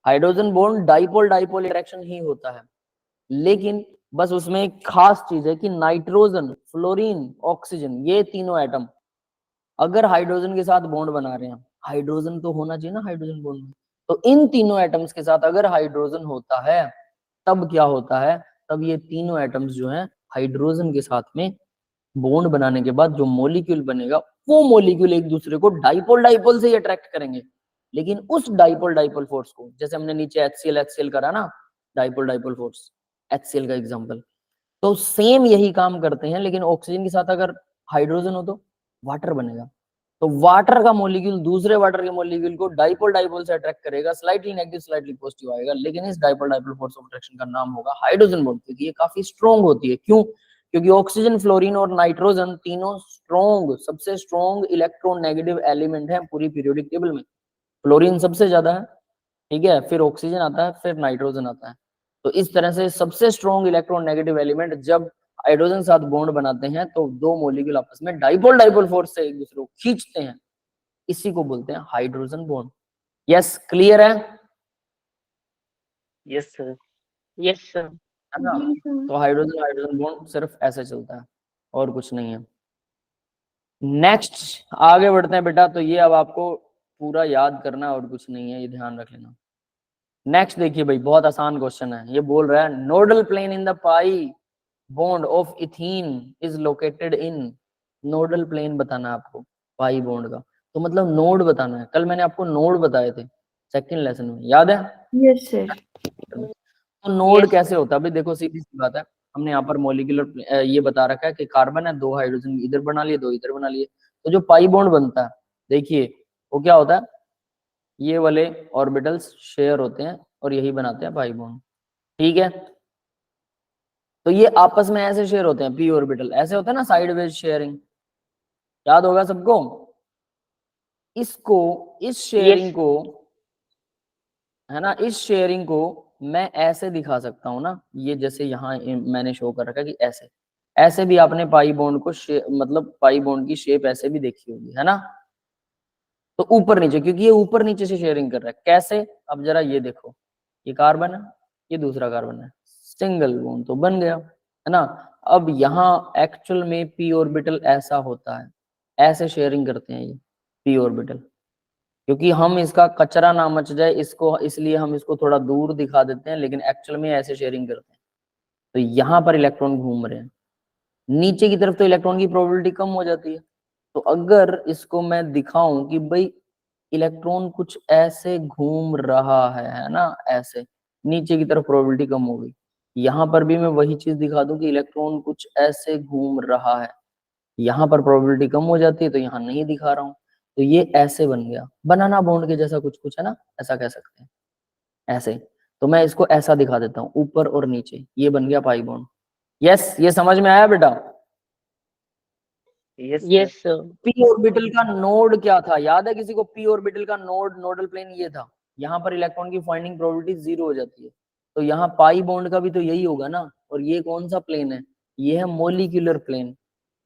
Hydrogen bond dipole dipole interaction ही होता है, लेकिन बस उसमें एक खास चीज है कि नाइट्रोजन, फ्लोरीन, ऑक्सीजन, ये तीनों एटम अगर हाइड्रोजन के साथ बॉन्ड बना रहे हैं, हाइड्रोजन तो होना चाहिए ना हाइड्रोजन बॉन्ड में, तो इन तीनों एटम्स के साथ अगर हाइड्रोजन होता है, तब क्या होता है, तब ये तीनों एटम्स जो हैं हाइड्रोजन के साथ में बॉन्ड बनाने के बाद जो मॉलिक्यूल बनेगा, वो मॉलिक्यूल एक दूसरे को डाइपोल डाइपोल से ही अट्रैक्ट करेंगे। लेकिन उस डाइपोल डाइपोल फोर्स को, जैसे हमने नीचे HCl करा ना, डाइपोल डाइपोल फोर्स, HCl का एग्जांपल, तो सेम यही काम करते हैं, लेकिन ऑक्सीजन के साथ अगर हाइड्रोजन हो तो वाटर बनेगा। तो वाटर का मॉलिक्यूल दूसरे वाटर के मॉलिक्यूल को डाइपोल डाइपोल से अट्रैक्ट करेगा, स्लाइटली नेगेटिव स्लाइटली पॉजिटिव आएगा, लेकिन इस dipole dipole force of attraction का नाम होगा हाइड्रोजन बॉन्ड, क्योंकि ये काफी स्ट्रॉन्ग होती है। क्यों? क्योंकि ऑक्सीजन, फ्लोरीन और नाइट्रोजन तीनों स्ट्रॉन्ग, सबसे स्ट्रॉन्ग इलेक्ट्रोनेगेटिव एलिमेंट है पूरी पीरियोडिक टेबल में। फ्लोरीन सबसे ज्यादा है, ठीक है, फिर ऑक्सीजन आता है, फिर नाइट्रोजन आता है। तो इस तरह से सबसे स्ट्रॉन्ग इलेक्ट्रोनेगेटिव एलिमेंट जब हाइड्रोजन साथ बॉन्ड बनाते हैं तो दो मॉलिक्यूल आपस में डाइपोल डाइपोल फोर्स से एक दूसरे को खींचते हैं, इसी को बोलते हैं हाइड्रोजन बॉन्ड। यस, क्लियर है? Yes sir. Yes sir. है ना? जी सर। तो हाइड्रोजन हाइड्रोजन बॉन्ड सिर्फ ऐसे चलता है और कुछ नहीं है। नेक्स्ट आगे बढ़ते हैं बेटा। तो ये अब आपको पूरा याद करना है और कुछ नहीं है, ये ध्यान रख लेना। नेक्स्ट देखिए भाई, बहुत आसान क्वेश्चन है। ये बोल रहा है nodal plane in the pi bond of ethene is located in. Nodal plane बताना है आपको पाई बॉन्ड का, तो मतलब नोड बताना है। कल मैंने आपको नोड बताए थे सेकंड लेसन में, याद है? Yes sir. तो नोड Yes, कैसे होता है भाई? देखो सीधी सी बात है, हमने यहाँ पर मोलिकुलर ये बता रखा है कि कार्बन है, 2 हाइड्रोजन इधर बना लिए, 2 इधर बना लिए, तो जो पाई बॉन्ड बनता है देखिए वो क्या होता है, ये वाले ऑर्बिटल्स शेयर होते हैं और यही बनाते हैं पाई बॉन्ड। ठीक है, तो ये आपस में ऐसे शेयर होते हैं, पी ऑर्बिटल ऐसे होता है ना, साइडवेज शेयरिंग, याद होगा सबको। इसको, इस शेयरिंग yes, को, है ना, इस शेयरिंग को मैं ऐसे दिखा सकता हूं ना, ये जैसे यहाँ मैंने शो कर रखा है कि ऐसे, ऐसे भी आपने पाई बॉन्ड को मतलब पाई बॉन्ड की शेप ऐसे भी देखी होगी, है ना। तो ऊपर नीचे, क्योंकि ये ऊपर नीचे से शेयरिंग कर रहा है, कैसे? अब जरा ये देखो, ये कार्बन है, ये दूसरा कार्बन है, सिंगल बॉन्ड तो बन गया, है ना। अब यहाँ एक्चुअल में पी ऑर्बिटल ऐसा होता है, ऐसे शेयरिंग करते हैं ये पी ऑर्बिटल, क्योंकि हम इसका कचरा ना मच जाए इसको, इसलिए हम इसको थोड़ा दूर दिखा देते हैं, लेकिन एक्चुअल में ऐसे शेयरिंग करते हैं। तो यहाँ पर इलेक्ट्रॉन घूम रहे हैं नीचे की तरफ, तो इलेक्ट्रॉन की प्रोबेबिलिटी कम हो जाती है। तो अगर इसको मैं दिखाऊं कि भाई इलेक्ट्रॉन कुछ ऐसे घूम रहा है ना, ऐसे नीचे की तरफ प्रोबेबिलिटी कम हो गई। यहाँ पर भी मैं वही चीज दिखा दूं कि इलेक्ट्रॉन कुछ ऐसे घूम रहा है, यहाँ पर प्रोबेबिलिटी कम हो जाती है, तो यहाँ नहीं दिखा रहा हूँ। तो ये ऐसे बन गया, बनाना बॉन्ड के जैसा कुछ कुछ है ना, ऐसा कह सकते हैं, ऐसे। तो मैं इसको ऐसा दिखा देता हूँ, ऊपर और नीचे, ये बन गया पाई बॉन्ड। यस, ये समझ में आया बेटा? yes, sir. yes, sir. P orbital का नोड क्या था, याद है किसी को? पी ऑर्बिटल का नोड, नोडल प्लेन ये था। यहाँ पर इलेक्ट्रॉन की फाइंडिंग प्रोबेबिलिटी 0 हो जाती है, तो यहाँ पाई बॉन्ड का भी तो यही होगा ना। और ये कौन सा प्लेन है? ये है मोलिकुलर प्लेन।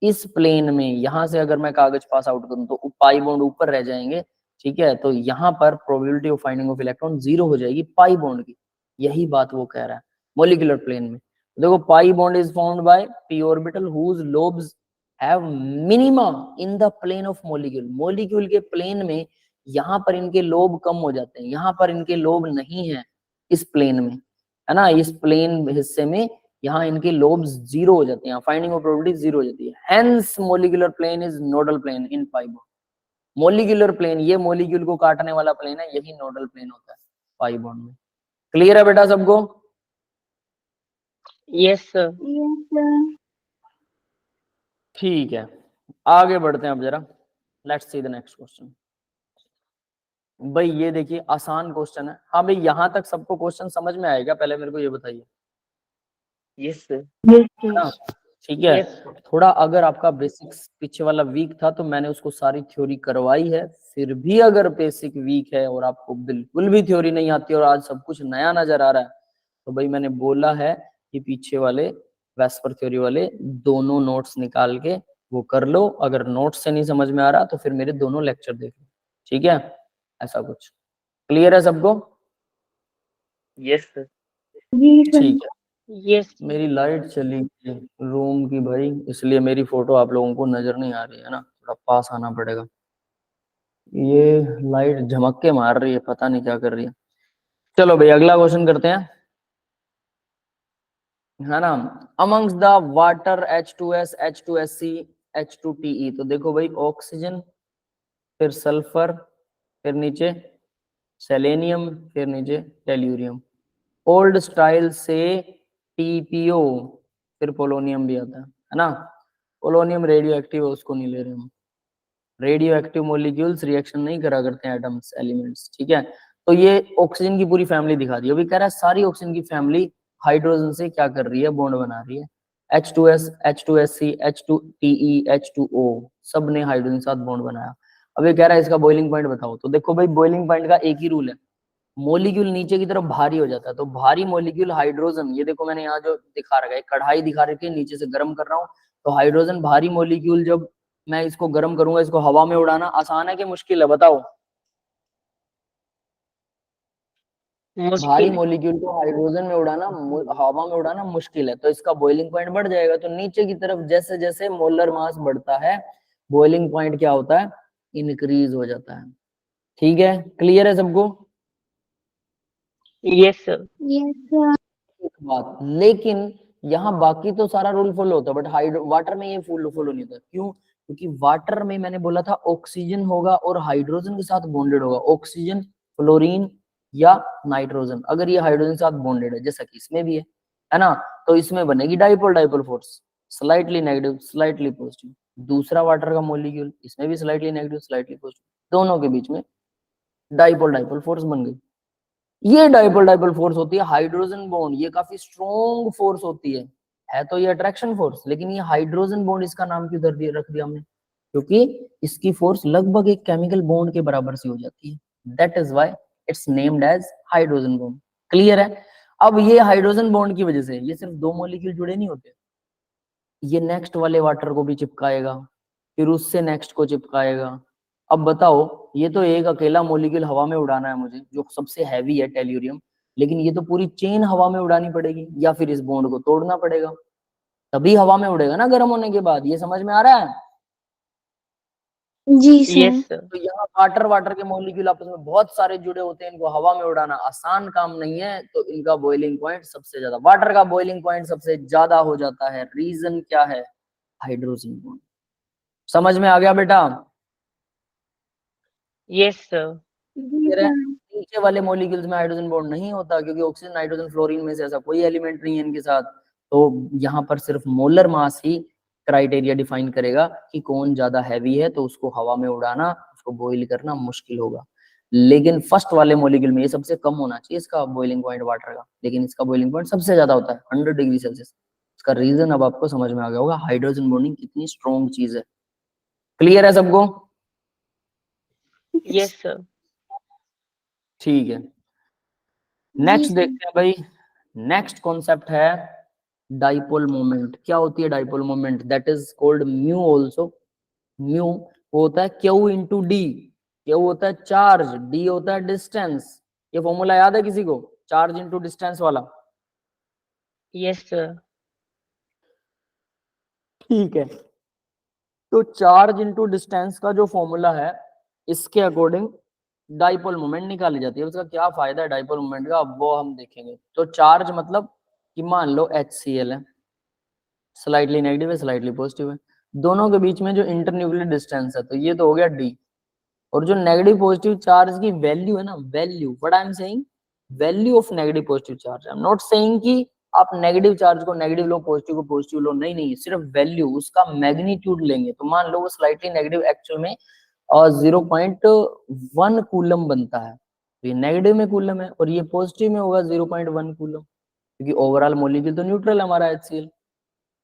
इस प्लेन में यहाँ से अगर मैं कागज पास आउट करूं तो पाई बॉन्ड ऊपर रह जाएंगे, ठीक है। तो यहाँ पर probability of finding of electron 0 हो जाएगी पाई बॉन्ड की। यही बात वो कह रहा है मोलिकुलर प्लेन में। देखो, pi bond is found by p orbital whose lobes have minima in the plane of molecule. Molecule के प्लेन में यहाँ पर इनके लोब कम हो जाते हैं, यहाँ पर इनके लोब नहीं है इस प्लेन में, है ना। इस प्लेन हिस्से में यहाँ इनके लोब्स 0 हो जाते हैं, फाइंडिंग ऑफ प्रोबेबिलिटी 0 हो जाती है। Hence molecular plane is nodal plane in pi bond. Molecular plane, ये मॉलिक्यूल को काटने वाला प्लेन है, यही नोडल प्लेन होता है पाई बॉन्ड में। क्लियर है बेटा सबको? Yes, sir. Yes sir. ठीक है, आगे बढ़ते हैं अब जरा। Let's see the next question. भाई ये देखिए आसान क्वेश्चन है। हाँ भाई, यहाँ तक सबको क्वेश्चन समझ में आएगा? पहले मेरे को ये बताइए, Yes, sir. यस है ना। सर। ठीक है, Yes, sir. थोड़ा अगर आपका बेसिक्स पीछे वाला वीक था तो मैंने उसको सारी थ्योरी करवाई है। फिर भी अगर बेसिक वीक है और आपको बिल्कुल भी थ्योरी नहीं आती और आज सब कुछ नया नजर आ रहा है, तो भाई मैंने बोला है कि पीछे वाले वेस्पर थ्योरी वाले दोनों नोट्स निकाल के वो कर लो। अगर नोट्स से नहीं समझ में आ रहा तो फिर मेरे दोनों लेक्चर देख लो, ठीक है। ऐसा कुछ क्लियर है सबको? Yes, sir. जी सर। ठीक है, Yes, sir. मेरी लाइट चली गई रूम की भाई, इसलिए मेरी फोटो आप लोगों को नजर नहीं आ रही है ना, थोड़ा पास आना पड़ेगा। ये लाइट झमक के मार रही है, पता नहीं क्या कर रही है। चलो भाई अगला क्वेश्चन करते हैं, है ना। Amongst the water H2S, H2SC, H2TE। तो देखो भाई, ऑक्सीजन, फिर सल्फर, फिर नीचे सेलेनियम, फिर नीचे टेल्यूरियम। ओल्ड स्टाइल से TPO, फिर पोलोनियम भी आता है ना। पोलोनियम रेडियो एक्टिव है, उसको नहीं ले रहे हम। रेडियो एक्टिव मॉलिक्यूल्स रिएक्शन नहीं करा करते हैं एटम्स, एलिमेंट्स, ठीक है। तो ये ऑक्सीजन की पूरी फैमिली दिखा दी। अभी कह रहा है सारी ऑक्सीजन की फैमिली हाइड्रोजन से क्या कर रही है, बॉन्ड बना रही है। H2S, H2SC, H2TE, H2O, सब ने हाइड्रोजन के साथ बॉन्ड बनाया। अब ये कह रहा है इसका बॉइलिंग पॉइंट बताओ। तो देखो भाई, बॉइलिंग पॉइंट का एक ही रूल है, मोलिक्यूल नीचे की तरफ भारी हो जाता है। तो भारी मोलिक्यूल हाइड्रोजन, ये देखो मैंने यहाँ जो दिखा रखा है, कढ़ाई दिखा रखी है, नीचे से गर्म कर रहा हूँ। तो हाइड्रोजन भारी मोलिक्यूल, जब मैं इसको गर्म करूंगा, इसको हवा में उड़ाना आसान है कि मुश्किल है, बताओ? भारी मुश्किल है. मोलिक्यूल को हाइड्रोजन में उड़ाना, हवा में उड़ाना मुश्किल है, तो इसका बॉइलिंग पॉइंट बढ़ जाएगा। तो नीचे की तरफ जैसे जैसे मोलर मास बढ़ता है, बॉइलिंग पॉइंट क्या होता है, इंक्रीज हो जाता है। ठीक है, क्लियर है सबको? Yes, sir. Yes, sir. एक बात, लेकिन यहाँ बाकी तो सारा रूल फॉलो होता है, बट हाइड्रो वाटर में ये फॉलो नहीं होता। क्यों? क्योंकि वाटर में मैंने बोला था ऑक्सीजन होगा और हाइड्रोजन के साथ बॉन्डेड होगा, ऑक्सीजन, फ्लोरीन या नाइट्रोजन। अगर ये हाइड्रोजन के साथ बॉन्डेड है, जैसा कि इसमें भी है ना, तो इसमें बनेगी dipole dipole force, slightly negative slightly positive. दूसरा वाटर का मॉलिक्यूल, इसमें भी स्लाइटली नेगेटिव स्लाइटली पॉजिटिव, दोनों के बीच में डाइपोल डाइपोल फोर्स बन गई। ये डाइपोल डाइपोल फोर्स होती है हाइड्रोजन बॉन्ड, ये काफी स्ट्रॉन्ग फोर्स होती है तो ये अट्रैक्शन फोर्स, लेकिन ये हाइड्रोजन बॉन्ड, इसका नाम क्यों रख दिया हमने? क्योंकि इसकी फोर्स लगभग एक केमिकल बॉन्ड के बराबर सी हो जाती है, that is why it's named as hydrogen bond. Clear है? अब ये हाइड्रोजन बॉन्ड की वजह से ये सिर्फ दो मॉलिक्यूल जुड़े नहीं होते, ये नेक्स्ट वाले वाटर को भी चिपकाएगा, फिर उससे नेक्स्ट को चिपकाएगा। अब बताओ, ये तो एक अकेला मॉलिक्यूल हवा में उड़ाना है मुझे, जो सबसे हैवी है टेल्यूरियम, लेकिन ये तो पूरी चेन हवा में उड़ानी पड़ेगी, या फिर इस बॉन्ड को तोड़ना पड़ेगा, तभी हवा में उड़ेगा ना गर्म होने के बाद। ये समझ में आ रहा है? जी सर। Yes, sir. तो यहाँ वाटर के मॉलिक्यूल आपस में बहुत सारे जुड़े होते हैं, इनको हवा में उड़ाना आसान काम नहीं है, तो इनका बॉइलिंग पॉइंट सबसे ज्यादा, वाटर का बॉइलिंग पॉइंट सबसे ज्यादा हो जाता है। रीजन क्या है? Hydrogen bond. समझ में आ गया बेटा? Yes, sir. जी फिर सर। नीचे वाले मॉलिक्यूल्स में हाइड्रोजन बॉन्ड नहीं होता, क्योंकि ऑक्सीजन नाइट्रोजन फ्लोरीन में से ऐसा कोई एलिमेंट नहीं है इनके साथ। तो यहाँ पर सिर्फ मोलर मास ही क्राइटेरिया डिफाइन करेगा कि कौन ज्यादा हैवी है, तो उसको हवा में उड़ाना, उसको बॉइल करना मुश्किल होगा। लेकिन फर्स्ट वाले मॉलिक्यूल में ये सबसे कम होना चाहिए इसका बॉइलिंग पॉइंट वाटर का, लेकिन इसका बॉइलिंग पॉइंट सबसे ज्यादा होता है 100 डिग्री सेल्सियस। इसका रीजन अब आपको समझ में आ गया होगा, हाइड्रोजन बॉन्डिंग कितनी स्ट्रॉन्ग चीज है। क्लियर है सबको? Yes, sir. ठीक है, जी नेक्स्ट सर। देखते हैं भाई। नेक्स्ट कॉन्सेप्ट है डाइपोल मोमेंट। क्या होती है dipole moment? That is called mu also. Mu वो होता है क्यू इंटू डी। क्यू होता है चार्ज, डी होता है डिस्टेंस। ये फॉर्मूला याद है किसी को, चार्ज इंटू डिस्टेंस वाला? Yes, sir. ठीक है, तो चार्ज इंटू डिस्टेंस का जो फॉर्मूला है, इसके अकॉर्डिंग डाइपोल मोमेंट निकाली जाती है। उसका क्या फायदा है डाइपोल मोमेंट का, अब वो हम देखेंगे। तो चार्ज मतलब कि मान लो HCl है, स्लाइटली नेगेटिव है स्लाइटली पॉजिटिव है, दोनों के बीच में जो इंटरन्यूक्लियर डिस्टेंस है, तो ये तो हो गया डी। और जो नेगेटिव पॉजिटिव चार्ज की वैल्यू है ना, value, what I am saying, value of negative positive charge. I am not saying कि आप नेगेटिव चार्ज को नेगेटिव लो, पॉजिटिव को पॉजिटिव लो, नहीं नहीं, सिर्फ वैल्यू, उसका मैग्नीट्यूड लेंगे। तो मान लो वो स्लाइटली नेगेटिव एक्चुअल में 0.1 कूलम बनता है, तो ये नेगेटिव में कूलम है, और ये पॉजिटिव में होगा 0.1 कूलम, क्योंकि ओवरऑल मॉलिक्यूल तो न्यूट्रल है हमारा HCl।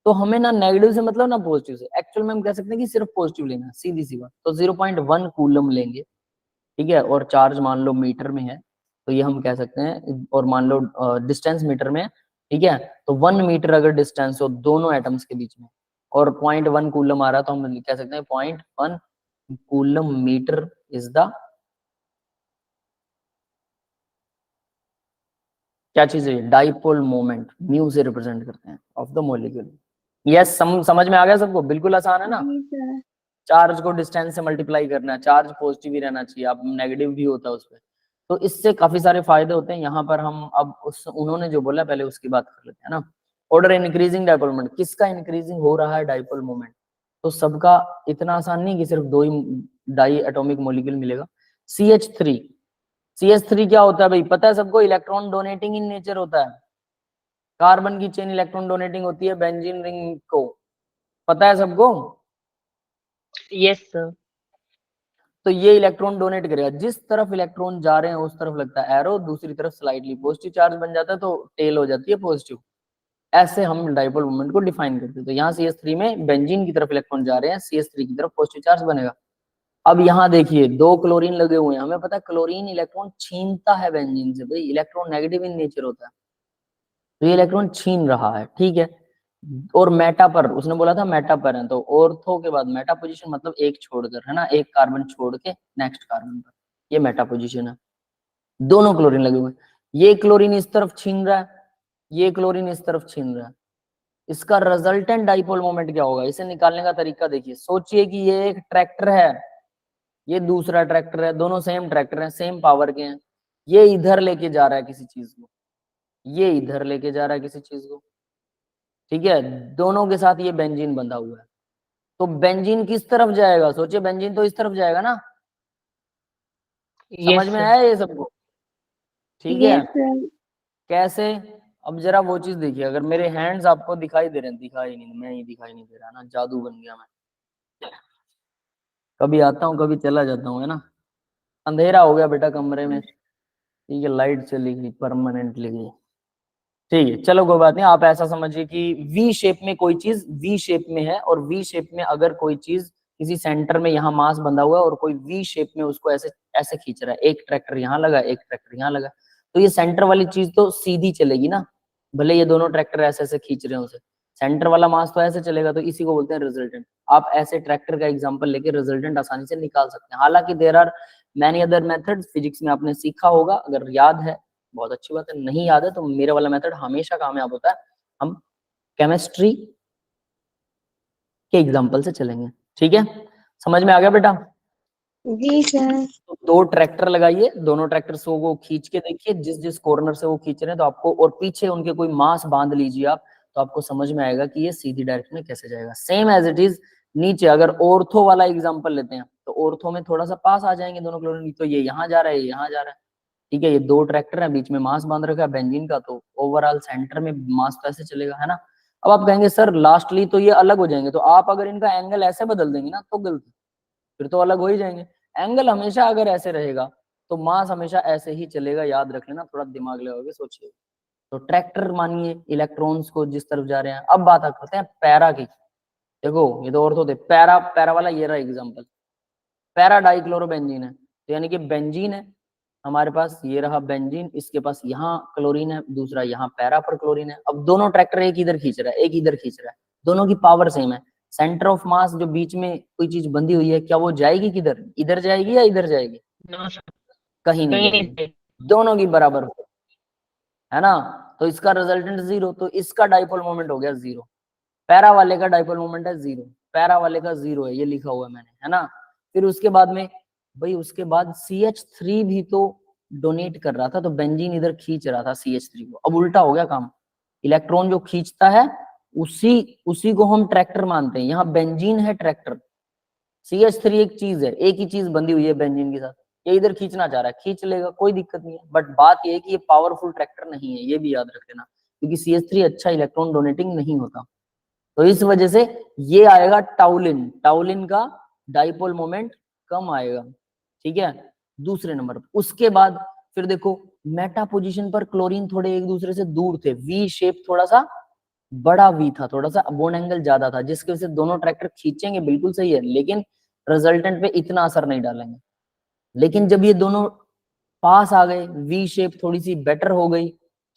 तो हमें ना नेगेटिव से मतलब ना पॉजिटिव से, एक्चुअल में हम कह सकते हैं कि सिर्फ पॉजिटिव लेना, सीधी सी बात। तो 0.1 कूलम लेंगे, ठीक है, और चार्ज मान लो मीटर में है, तो ये हम कह सकते हैं, और मान लो डिस्टेंस मीटर में है, ठीक है, तो 1 मीटर अगर डिस्टेंस हो दोनों एटम्स के बीच में, और 0.1 कूलम आ रहा, तो हम कह सकते हैं 0.1 कूलम मीटर इज द, क्या चीज है, डाइपोल मोमेंट, म्यू से रिप्रेजेंट करते हैं ऑफ द मॉलिक्यूल। यस, समझ में आ गया सबको? बिल्कुल आसान है ना। जी सर। चार्ज को डिस्टेंस से मल्टीप्लाई करना है, चार्ज पॉजिटिव ही रहना चाहिए, आप नेगेटिव भी होता है उसपे। तो इससे काफी सारे फायदे होते हैं। यहाँ पर हम अब उन्होंने जो बोला पहले उसकी बात कर लेते हैं ना। ऑर्डर इंक्रीजिंग डाइपोल मोमेंट, किसका इंक्रीजिंग हो रहा है डाइपोल मोमेंट? तो सबका इतना आसान नहीं कि सिर्फ दो ही डाई एटॉमिक मॉलिक्यूल मिलेगा। CH3, CH3 क्या होता है भाई, पता है सबको? इलेक्ट्रॉन डोनेटिंग इन नेचर होता है। कार्बन की चेन इलेक्ट्रॉन डोनेटिंग होती है बेंजीन रिंग को, पता है सबको? Yes, sir. तो ये इलेक्ट्रॉन डोनेट करेगा, जिस तरफ इलेक्ट्रॉन जा रहे हैं उस तरफ लगता है एरो, दूसरी तरफ स्लाइटली पॉजिटिव चार्ज बन जाता है, तो टेल हो जाती है पॉजिटिव। ऐसे हम डाइपोल मोमेंट को डिफाइन करते हैं। तो यहाँ CH3 में बेंजीन की तरफ इलेक्ट्रॉन जा रहे हैं, CH3 की तरफ पॉजिटिव चार्ज बनेगा। अब यहाँ देखिए 2 क्लोरीन लगे हुए हैं, हमें पता है क्लोरीन इलेक्ट्रॉन छीनता है बेंजीन से, भाई इलेक्ट्रॉन नेगेटिव इन नेचर होता है, तो ये इलेक्ट्रॉन छीन रहा है, ठीक है। और मेटा पर, उसने बोला था मेटा पर है, तो ऑर्थो के बाद मेटा पोजीशन मतलब एक छोड़कर, है ना, एक कार्बन छोड़ के नेक्स्ट कार्बन पर, ये मेटा पोजीशन है। दोनों क्लोरीन लगे हुए, ये क्लोरीन इस तरफ छीन रहा है, ये क्लोरीन इस तरफ छीन रहा है। इसका रिजल्टेंट डाइपोल मोमेंट क्या होगा, इसे निकालने का तरीका देखिए। सोचिए कि ये एक ट्रैक्टर है, ये दूसरा ट्रैक्टर है, दोनों सेम ट्रैक्टर है, सेम पावर के हैं, ये इधर लेके जा रहा है किसी चीज को, ये इधर लेके जा रहा है किसी चीज को, ठीक है, दोनों के साथ ये बेंजीन बंधा हुआ है, तो बेंजीन किस तरफ जाएगा, सोचिए, बेंजीन तो इस तरफ जाएगा ना, समझ Yes, में sir. आया ये सबको, ठीक है। Yes, sir. कैसे, अब जरा वो चीज देखिए, अगर मेरे हैंड्स आपको दिखाई दे रहे हैं, दिखाई नहीं, मैं ही दिखाई नहीं दे रहा ना, जादू बन गया मैं, कभी आता हूँ कभी चला जाता हूँ, है ना, अंधेरा हो गया बेटा कमरे में, ठीक है, लाइट चली गई परमानेंटली गई, ठीक है, चलो कोई बात नहीं, आप ऐसा समझिए कि वी शेप में कोई चीज वी शेप में है, और वी शेप में अगर कोई चीज किसी सेंटर में यहाँ मास बंधा हुआ है और कोई वी शेप में उसको ऐसे ऐसे खींच रहा है, एक ट्रैक्टर यहाँ लगा, एक ट्रैक्टर यहाँ लगा, तो ये सेंटर वाली चीज तो सीधी चलेगी ना, भले ये दोनों ट्रैक्टर ऐसे ऐसे खींच रहे हैं उसे, सेंटर वाला मास तो ऐसे चलेगा, तो इसी को बोलते हैं रिजल्टेंट। आप ऐसे ट्रैक्टर का एग्जांपल लेके रिजल्टेंट आसानी से निकाल सकते हैं, हालांकि there are many other methods, physics में आपने सीखा होगा, अगर याद है बहुत अच्छी बात है, नहीं याद है तो मेरे वाला मेथड हमेशा कामयाब होता है, हम केमिस्ट्री के एग्जांपल से चलेंगे, ठीक है, समझ में आ गया बेटा। जी सर। तो दो ट्रैक्टर लगाइए, दोनों ट्रैक्टर से वो खींच के देखिए, जिस जिस कॉर्नर से वो खींच रहे हैं, तो आपको, और पीछे उनके कोई मास बांध लीजिए आप, तो आपको समझ में आएगा कि ये सीधी डायरेक्शन में कैसे जाएगा। सेम एज इट इज नीचे, अगर ऑर्थो वाला एग्जांपल लेते हैं, तो ऑर्थो में थोड़ा सा पास आ जाएंगे दोनों क्लोरीन, तो ये यहाँ जा रहा है, ये यहाँ जा रहा है, ठीक है, ये दो ट्रैक्टर है, बीच में मास बांध रखा है बेंजीन का, तो ओवरऑल सेंटर में मास तो ऐसे चलेगा, है ना। अब आप कहेंगे सर लास्टली तो ये अलग हो जाएंगे, तो आप अगर इनका एंगल ऐसे बदल देंगे ना तो गलत, फिर तो अलग हो ही जाएंगे। एंगल हमेशा अगर ऐसे रहेगा तो मास हमेशा ऐसे ही चलेगा, याद रख लेना, थोड़ा दिमाग लगाओगे सोचिए। तो ट्रैक्टर मानिए इलेक्ट्रॉन्स को जिस तरफ जा रहे हैं। अब बात करते हैं पैरा की, देखो ये तो और तो थे, पैरा, पैरा वाला ये रहा एग्जांपल, पैरा डाइक्लोरोबेंजीन है, तो यानी कि बेंजीन है हमारे पास, ये रहा बेंजीन, इसके पास यहाँ क्लोरीन है, दूसरा यहाँ पैरा पर क्लोरीन है। अब दोनों ट्रैक्टर एक इधर खींच रहा है, एक इधर खींच रहा है, दोनों की पावर सेम है, सेंटर ऑफ मास जो बीच में कोई चीज बंधी हुई है, क्या वो जाएगी किधर, इधर जाएगी या इधर जाएगी, No, sir. कहीं नहीं कहीं जाएगी, नहीं। दोनों की बराबर है ना, तो इसका रिजल्टेंट जीरो, तो इसका डाइपोल मोमेंट हो गया जीरो, पैरा वाले का डाइपोल मोमेंट है जीरो, पैरा वाले का जीरो है, ये लिखा हुआ है मैंने, है ना। फिर उसके बाद में भाई, उसके बाद CH3 भी तो डोनेट कर रहा था, तो बेंजीन इधर खींच रहा था CH3 को, अब उल्टा हो गया काम, इलेक्ट्रॉन जो खींचता है उसी उसी को हम ट्रैक्टर मानते हैं, यहाँ बेंजीन है ट्रैक्टर, CH3 एक चीज है, एक ही चीज बंधी हुई है बेंजीन के साथ, ये इधर खींचना चाह रहा है, खींच लेगा, कोई दिक्कत नहीं है, बट बात ये है कि ये पावरफुल ट्रैक्टर नहीं है, ये भी याद रख लेना, क्योंकि CH3 अच्छा इलेक्ट्रॉन डोनेटिंग नहीं होता, तो इस वजह से ये आएगा टाउलिन, टाउलिन का डाइपोल मोमेंट कम आएगा, ठीक है, दूसरे नंबर पर। उसके बाद फिर देखो मेटा पोजीशन पर क्लोरीन थोड़े एक दूसरे से दूर थे, वी शेप थोड़ा सा बड़ा वी था, थोड़ा सा बॉन्ड एंगल ज्यादा था, जिसकी वजह से दोनों ट्रैक्टर खींचेंगे, बिल्कुल सही है, लेकिन रिजल्टेंट पे इतना असर नहीं डालेंगे। लेकिन जब ये दोनों पास आ गए, वी शेप थोड़ी सी बेटर हो गई,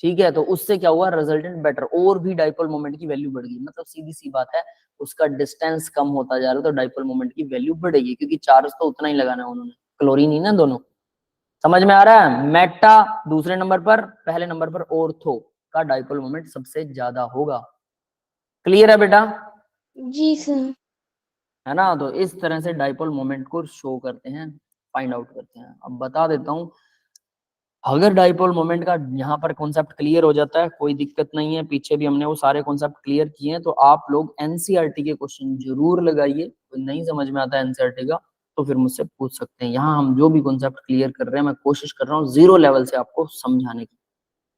ठीक है, तो उससे क्या हुआ, रिजल्टेंट बेटर, और भी डाइपोल मोमेंट की वैल्यू बढ़ गई, मतलब सीधी सी बात है, उसका डिस्टेंस कम होता जा रहा है, तो डाइपोल मोमेंट की वैल्यू बढ़ेगी, क्योंकि चार्ज तो उतना ही लगाना है उन्होंने, क्लोरीन ही ना दोनों, समझ में आ रहा है। मेटा दूसरे नंबर पर, पहले नंबर पर ऑर्थो का डाइपोल मोमेंट सबसे ज्यादा होगा, क्लियर है बेटा, जी सर। है ना। तो इस तरह से डाइपोल मोमेंट को शो करते हैं, फाइंड आउट करते हैं। अब बता देता हूं, अगर डाइपोल मोमेंट का यहाँ पर कॉन्सेप्ट क्लियर हो जाता है, कोई दिक्कत नहीं है, पीछे भी हमने वो सारे कॉन्सेप्ट क्लियर किए हैं, तो आप लोग एनसीईआरटी के क्वेश्चन जरूर लगाइए, कोई नहीं समझ में आता है एनसीईआरटी का तो फिर मुझसे पूछ सकते हैं। यहाँ हम जो भी कॉन्सेप्ट क्लियर कर रहे हैं, मैं कोशिश कर रहा हूँ जीरो लेवल से आपको समझाने की,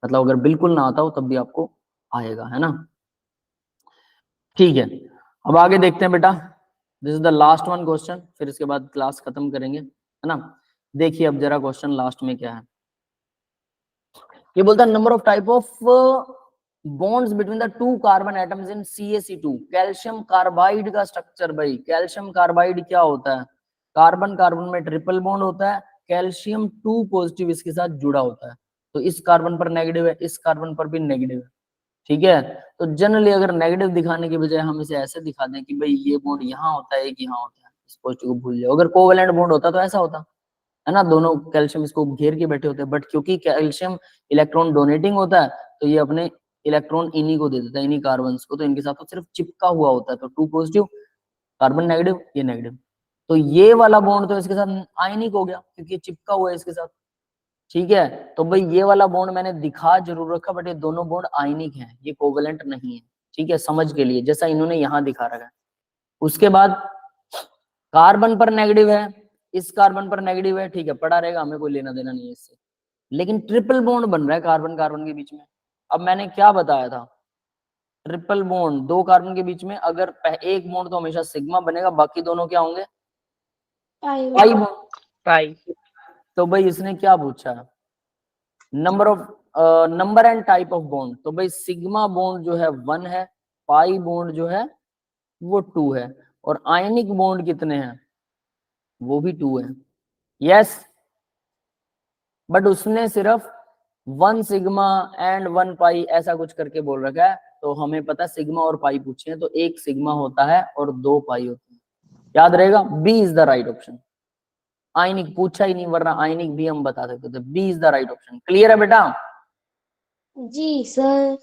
मतलब अगर बिल्कुल ना आता हो तब भी आपको आएगा, है ना, ठीक है। अब आगे देखते हैं बेटा, this is the last one question, फिर इसके बाद क्लास खत्म करेंगे, है ना। देखिए अब जरा क्वेश्चन लास्ट में क्या है, ये बोलता है number of type of bonds between the two carbon atoms in CaC2, calcium carbide का स्ट्रक्चर। भाई कैल्शियम कार्बाइड क्या होता है, कार्बन कार्बन में ट्रिपल बॉन्ड होता है, कैल्शियम 2 पॉजिटिव इसके साथ जुड़ा होता है, तो इस कार्बन पर नेगेटिव है, इस कार्बन पर भी नेगेटिव है, ठीक है। तो जनरली अगर नेगेटिव दिखाने के बजाय हम इसे ऐसे दिखा दें कि भाई ये बॉन्ड यहाँ होता है, एक यहाँ होता है, इस पॉजिटिव को भूल जाओ। अगर कोवेलेंट बॉन्ड होता तो ऐसा होता, है ना, दोनों कैल्शियम इसको घेर के बैठे होते हैं, बट क्योंकि कैल्शियम इलेक्ट्रॉन डोनेटिंग होता है, तो ये अपने इलेक्ट्रॉन इन्हीं को दे देता है, इन्हीं कार्बन को, तो इनके साथ तो सिर्फ चिपका हुआ होता है, तो 2 पॉजिटिव, कार्बन नेगेटिव, ये नेगेटिव, तो ये वाला बॉन्ड तो इसके साथ आयनिक हो गया, क्योंकि ये चिपका हुआ है इसके साथ, ठीक है, तो भाई ये वाला बॉन्ड मैंने दिखा जरूर रखा, बट ये दोनों बॉन्ड आयनिक हैं, ये कोवेलेंट नहीं है। ठीक है, समझ के लिए, जैसा इन्होंने यहाँ दिखा रखा है। उसके बाद कार्बन पर नेगेटिव है, इस कार्बन पर नेगेटिव है, ठीक है, पड़ा रहेगा, हमें कोई लेना देना नहीं है इससे। लेकिन ट्रिपल बॉन्ड बन रहा है कार्बन कार्बन के बीच में। अब मैंने क्या बताया था, ट्रिपल बॉन्ड दो कार्बन के बीच में, अगर एक बॉन्ड तो हमेशा सिग्मा बनेगा, बाकी दोनों क्या होंगे, पाई पाई बॉन्ड। पाई। तो भाई इसने क्या पूछा, number and type of bond. तो भाई सिग्मा बॉन्ड जो है 1 है, पाई बॉन्ड जो है वो 2 है, और आयनिक बॉन्ड कितने हैं, वो भी 2 है। यस, बट उसने सिर्फ 1 सिग्मा एंड 1 पाई ऐसा कुछ करके बोल रखा है। तो हमें पता सिग्मा और पाई पूछे हैं, तो एक सिग्मा होता है और 2 पाई होते हैं, याद रहेगा, B is the right option. Ionic पूछा ही नहीं, वरना आयनिक भी हम बता सकते थे। B is the right option. Clear है बेटा? जी सर।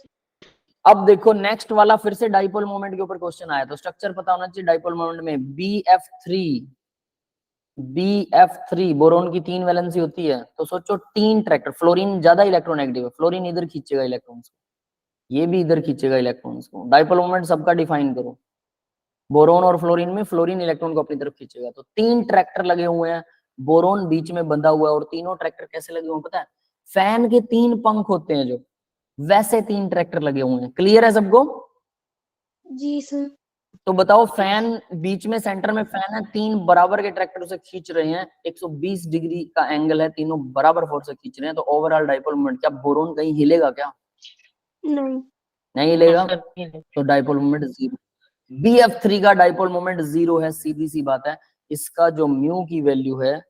अब देखो नेक्स्ट वाला फिर से डाइपोल मोमेंट के ऊपर क्वेश्चन आया, तो स्ट्रक्चर पता होना चाहिए डाइपोल मोमेंट में। BF3 बोरोन की 3 वैलेंसी होती है, तो सोचो 3 ट्रैक्टर, फ्लोरीन ज्यादा इलेक्ट्रोनेगेटिव है, फ्लोरीन इधर खींचेगा इलेक्ट्रॉन्स को, ये भी इधर खींचेगा इलेक्ट्रॉन्स को। डाइपोल मोमेंट सबका डिफाइन करो, बोरोन और फ्लोरीन में फ्लोरीन इलेक्ट्रॉन को अपनी तरफ खींचेगा। तो 3 ट्रैक्टर लगे हुए हैं, बोरोन बीच में बंधा हुआ है, और तीनों ट्रैक्टर कैसे लगे हुए हैं पता है, फैन के 3 पंख होते हैं जो, वैसे 3 ट्रैक्टर लगे हुए हैं। क्लियर है सबको? जी सर। तो बताओ, फैन बीच में सेंटर में फैन है, 3 बराबर के ट्रैक्टर उसे खींच रहे हैं, 120 डिग्री का एंगल है, तीनों बराबर फोर्स से खींच रहे हैं, तो ओवरऑल डाइपोल मोमेंट, क्या बोरोन कहीं हिलेगा क्या? नहीं। नहीं हिलेगा, तो डाइपोल मोमेंट 0। BF3 का डाइपोल मोमेंट 0 है, सीधी सी बात है। इसका जो म्यू की वैल्यू है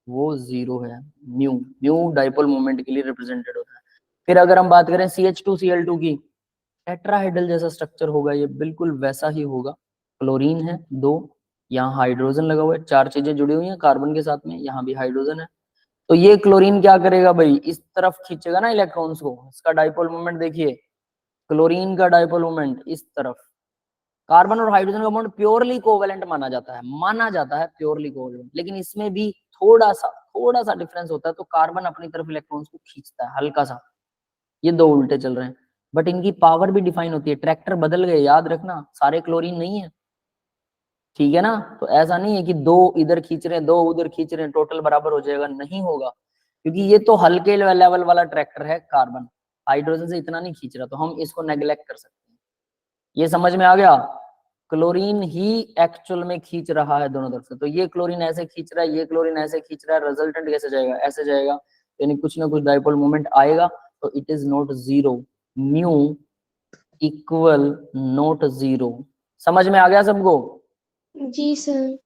वो 0 है। म्यू म्यू डाइपोल मोमेंट के लिए रिप्रेजेंटेड होता है। फिर अगर हम बात करें CH2Cl2 की, टेट्राहाइड्रल जैसा स्ट्रक्चर होगा, ये बिल्कुल वैसा ही होगा। क्लोरीन है 2, यहाँ हाइड्रोजन लगा हुआ है, 4 चीजें जुड़ी हुई हैं कार्बन के साथ में, यहाँ भी हाइड्रोजन है। तो ये क्लोरीन क्या करेगा भाई, इस तरफ खींचेगा ना इलेक्ट्रॉन्स को। इसका डाइपोल मोमेंट देखिए, क्लोरीन का डाइपोल मोमेंट इस तरफ। कार्बन और हाइड्रोजन का बॉन्ड प्योरली कोवेलेंट माना जाता है प्योरली कोवेलेंट, लेकिन इसमें भी थोड़ा सा डिफरेंस होता है। तो कार्बन अपनी तरफ इलेक्ट्रॉन्स को खींचता है हल्का सा, ये दो उल्टे चल रहे हैं, बट इनकी पावर भी डिफाइन होती है। ट्रैक्टर बदल गए, याद रखना, सारे क्लोरीन नहीं है, ठीक है ना? तो ऐसा नहीं है कि 2 इधर खींच रहे हैं 2 उधर खींच रहे हैं टोटल बराबर हो जाएगा, नहीं होगा, क्योंकि ये तो हल्के लेवल वाला ट्रैक्टर है, कार्बन हाइड्रोजन से इतना नहीं खींच रहा, तो हम इसको नेग्लेक्ट कर सकते हैं। ये समझ में आ गया? क्लोरीन ही एक्चुअल में खींच रहा है दोनों तरफ से। तो ये क्लोरीन ऐसे खींच रहा है, ये क्लोरीन ऐसे खींच रहा है, रिजल्टेंट कैसे जाएगा, ऐसे जाएगा, यानी कुछ ना कुछ डाइपोल मोमेंट आएगा। तो it is not 0, mu equal not 0। समझ में आ गया सबको? जी सर।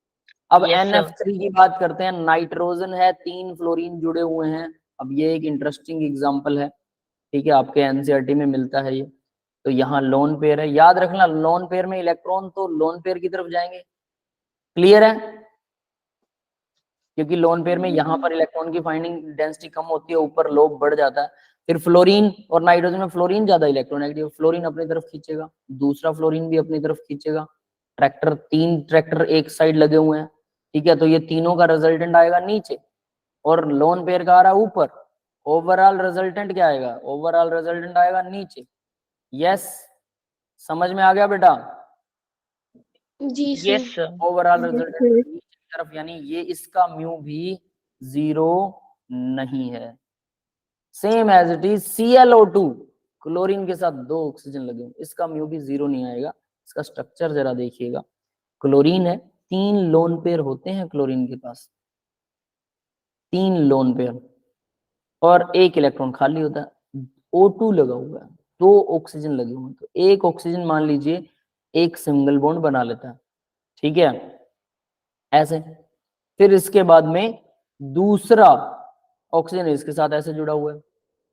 अब Yes, sir. NF3 की बात करते हैं। नाइट्रोजन है, 3 फ्लोरीन जुड़े हुए हैं। अब ये एक इंटरेस्टिंग एग्जांपल है, ठीक है, आपके एनसीईआरटी में मिलता है ये। तो यहाँ लोन पेयर है, याद रखना, लोन पेयर में इलेक्ट्रॉन तो लोन पेयर की तरफ जाएंगे। क्लियर है? क्योंकि लोन पेयर में यहाँ पर इलेक्ट्रॉन की फाइंडिंग डेंसिटी कम होती है, ऊपर लोब बढ़ जाता है। फिर फ्लोरीन और नाइट्रोजन में फ्लोरीन ज्यादा इलेक्ट्रोनेगेटिव, फ्लोरीन अपनी तरफ खींचेगा, दूसरा फ्लोरीन भी अपनी तरफ खींचेगा। ट्रैक्टर 3 ट्रैक्टर एक साइड लगे हुए हैं, ठीक है, तो ये तीनों का रिजल्टेंट आएगा नीचे, और लोन पेयर का आ रहा है ऊपर। ओवरऑल रिजल्टेंट क्या आएगा, ओवरऑल रिजल्टेंट आएगा नीचे। यस, समझ में आ गया बेटा? जी Yes, sir. sir. Overall resultant नीचे की तरफ, यानी ये इसका म्यू भी 0 नहीं है। Same as it is ClO2, chlorine के साथ 2 ऑक्सीजन लगे हुए, इसका म्यू भी 0 नहीं आएगा। इसका स्ट्रक्चर जरा देखिएगा, क्लोरीन है, 3 लोन पेयर होते हैं क्लोरीन के पास, 3 लोन पेयर, और 1 इलेक्ट्रॉन खाली होता है। O2 लगा हुआ है, 2 ऑक्सीजन लगे हुए हैं, तो 1 ऑक्सीजन मान लीजिए एक सिंगल बॉन्ड बना लेता है, ठीक है, ऐसे। फिर इसके बाद में दूसरा ऑक्सीजन इसके साथ ऐसे जुड़ा हुआ है।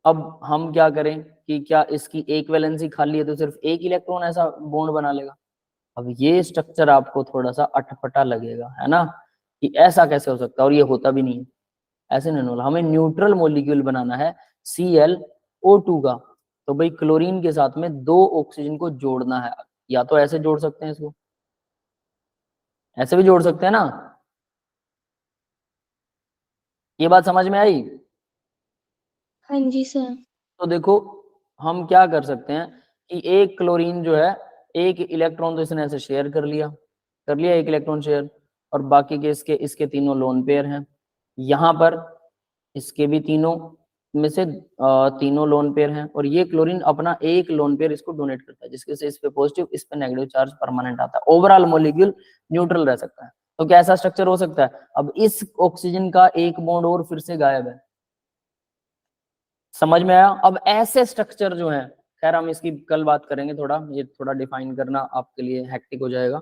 अब हम क्या करें कि क्या इसकी एक वैलेंसी खाली है तो सिर्फ 1 इलेक्ट्रॉन ऐसा बॉन्ड बना लेगा। अब ये स्ट्रक्चर आपको थोड़ा सा अटपटा लगेगा, है ना, कि ऐसा कैसे हो सकता है, और ये होता भी नहीं है, ऐसे नहीं होगा। हमें न्यूट्रल मॉलिक्यूल बनाना है ClO2 का, तो भाई क्लोरीन के साथ में 2 ऑक्सीजन को जोड़ना है। या तो ऐसे जोड़ सकते हैं इसको, ऐसे भी जोड़ सकते हैं ना। ये बात समझ में आई? हाँ जी सर। तो देखो हम क्या कर सकते हैं कि एक क्लोरीन जो है एक इलेक्ट्रॉन तो इसने ऐसे शेयर कर लिया एक इलेक्ट्रॉन शेयर, और बाकी के इसके तीनों लोन पेयर हैं। यहाँ पर इसके भी तीनों में से तीनों लोन पेयर हैं, और ये क्लोरीन अपना एक लोन पेयर इसको डोनेट करता है, जिसके से इस पे पॉजिटिव इस पे नेगेटिव चार्ज परमानेंट आता है। ओवरऑल मॉलिक्यूल न्यूट्रल रह सकता है। तो क्या ऐसा स्ट्रक्चर हो सकता है? अब इस ऑक्सीजन का एक बॉन्ड और फिर से गायब है, समझ में आया? अब ऐसे स्ट्रक्चर जो है, खैर हम इसकी कल बात करेंगे, थोड़ा ये थोड़ा डिफाइन करना आपके लिए हेक्टिक हो जाएगा।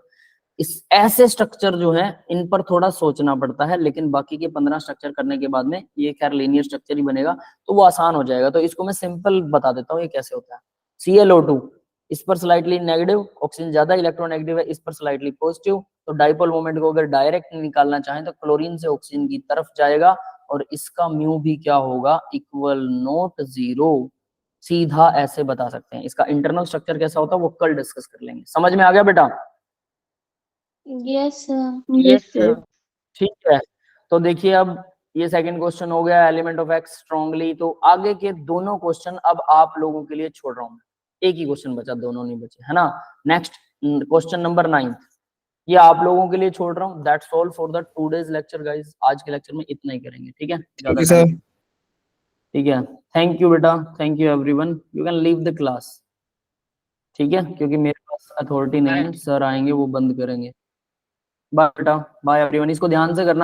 इस ऐसे स्ट्रक्चर जो है इन पर थोड़ा सोचना पड़ता है, लेकिन बाकी के 15 स्ट्रक्चर करने के बाद में ये खैर लीनियर स्ट्रक्चर ही बनेगा, तो वो आसान हो जाएगा। तो इसको मैं सिंपल बता देता हूँ ये कैसे होता है। ClO2 इस पर स्लाइटली नेगेटिव, ऑक्सीजन ज्यादा इलेक्ट्रोनेगेटिव है, इस पर स्लाइटली पॉजिटिव। तो डाइपोल मोमेंट को अगर डायरेक्ट निकालना चाहें तो क्लोरीन से ऑक्सीजन की तरफ जाएगा, और इसका म्यू भी क्या होगा? Equal not 0। सीधा ऐसे बता सकते हैं। इसका इंटरनल स्ट्रक्चर कैसा होता है वो कल डिस्कस कर लेंगे। समझ में आ गया बेटा? Yes sir. Yes, sir. ठीक है, तो देखिए अब ये सेकंड क्वेश्चन हो गया एलिमेंट ऑफ एक्स स्ट्रांगली। तो आगे के दोनों क्वेश्चन अब आप लोगों के लिए छोड़ रहा हूं, एक ही क्वेश्चन बचा, दोनों नहीं बचे, है ना। नेक्स्ट क्वेश्चन नंबर 9, ये आप लोगों के लिए छोड़ रहा हूँ। That's all for the today's lecture guys. आज के लेक्चर में इतना ही करेंगे, ठीक है? ज्यादा Okay, time sir. नहीं। ठीक है, थैंक यू बेटा, thank you everyone, you can leave the class. ठीक है, क्योंकि मेरे पास अथॉरिटी नहीं है, सर आएंगे वो बंद करेंगे। बाय बेटा, बाय एवरीवन। इसको ध्यान से करना।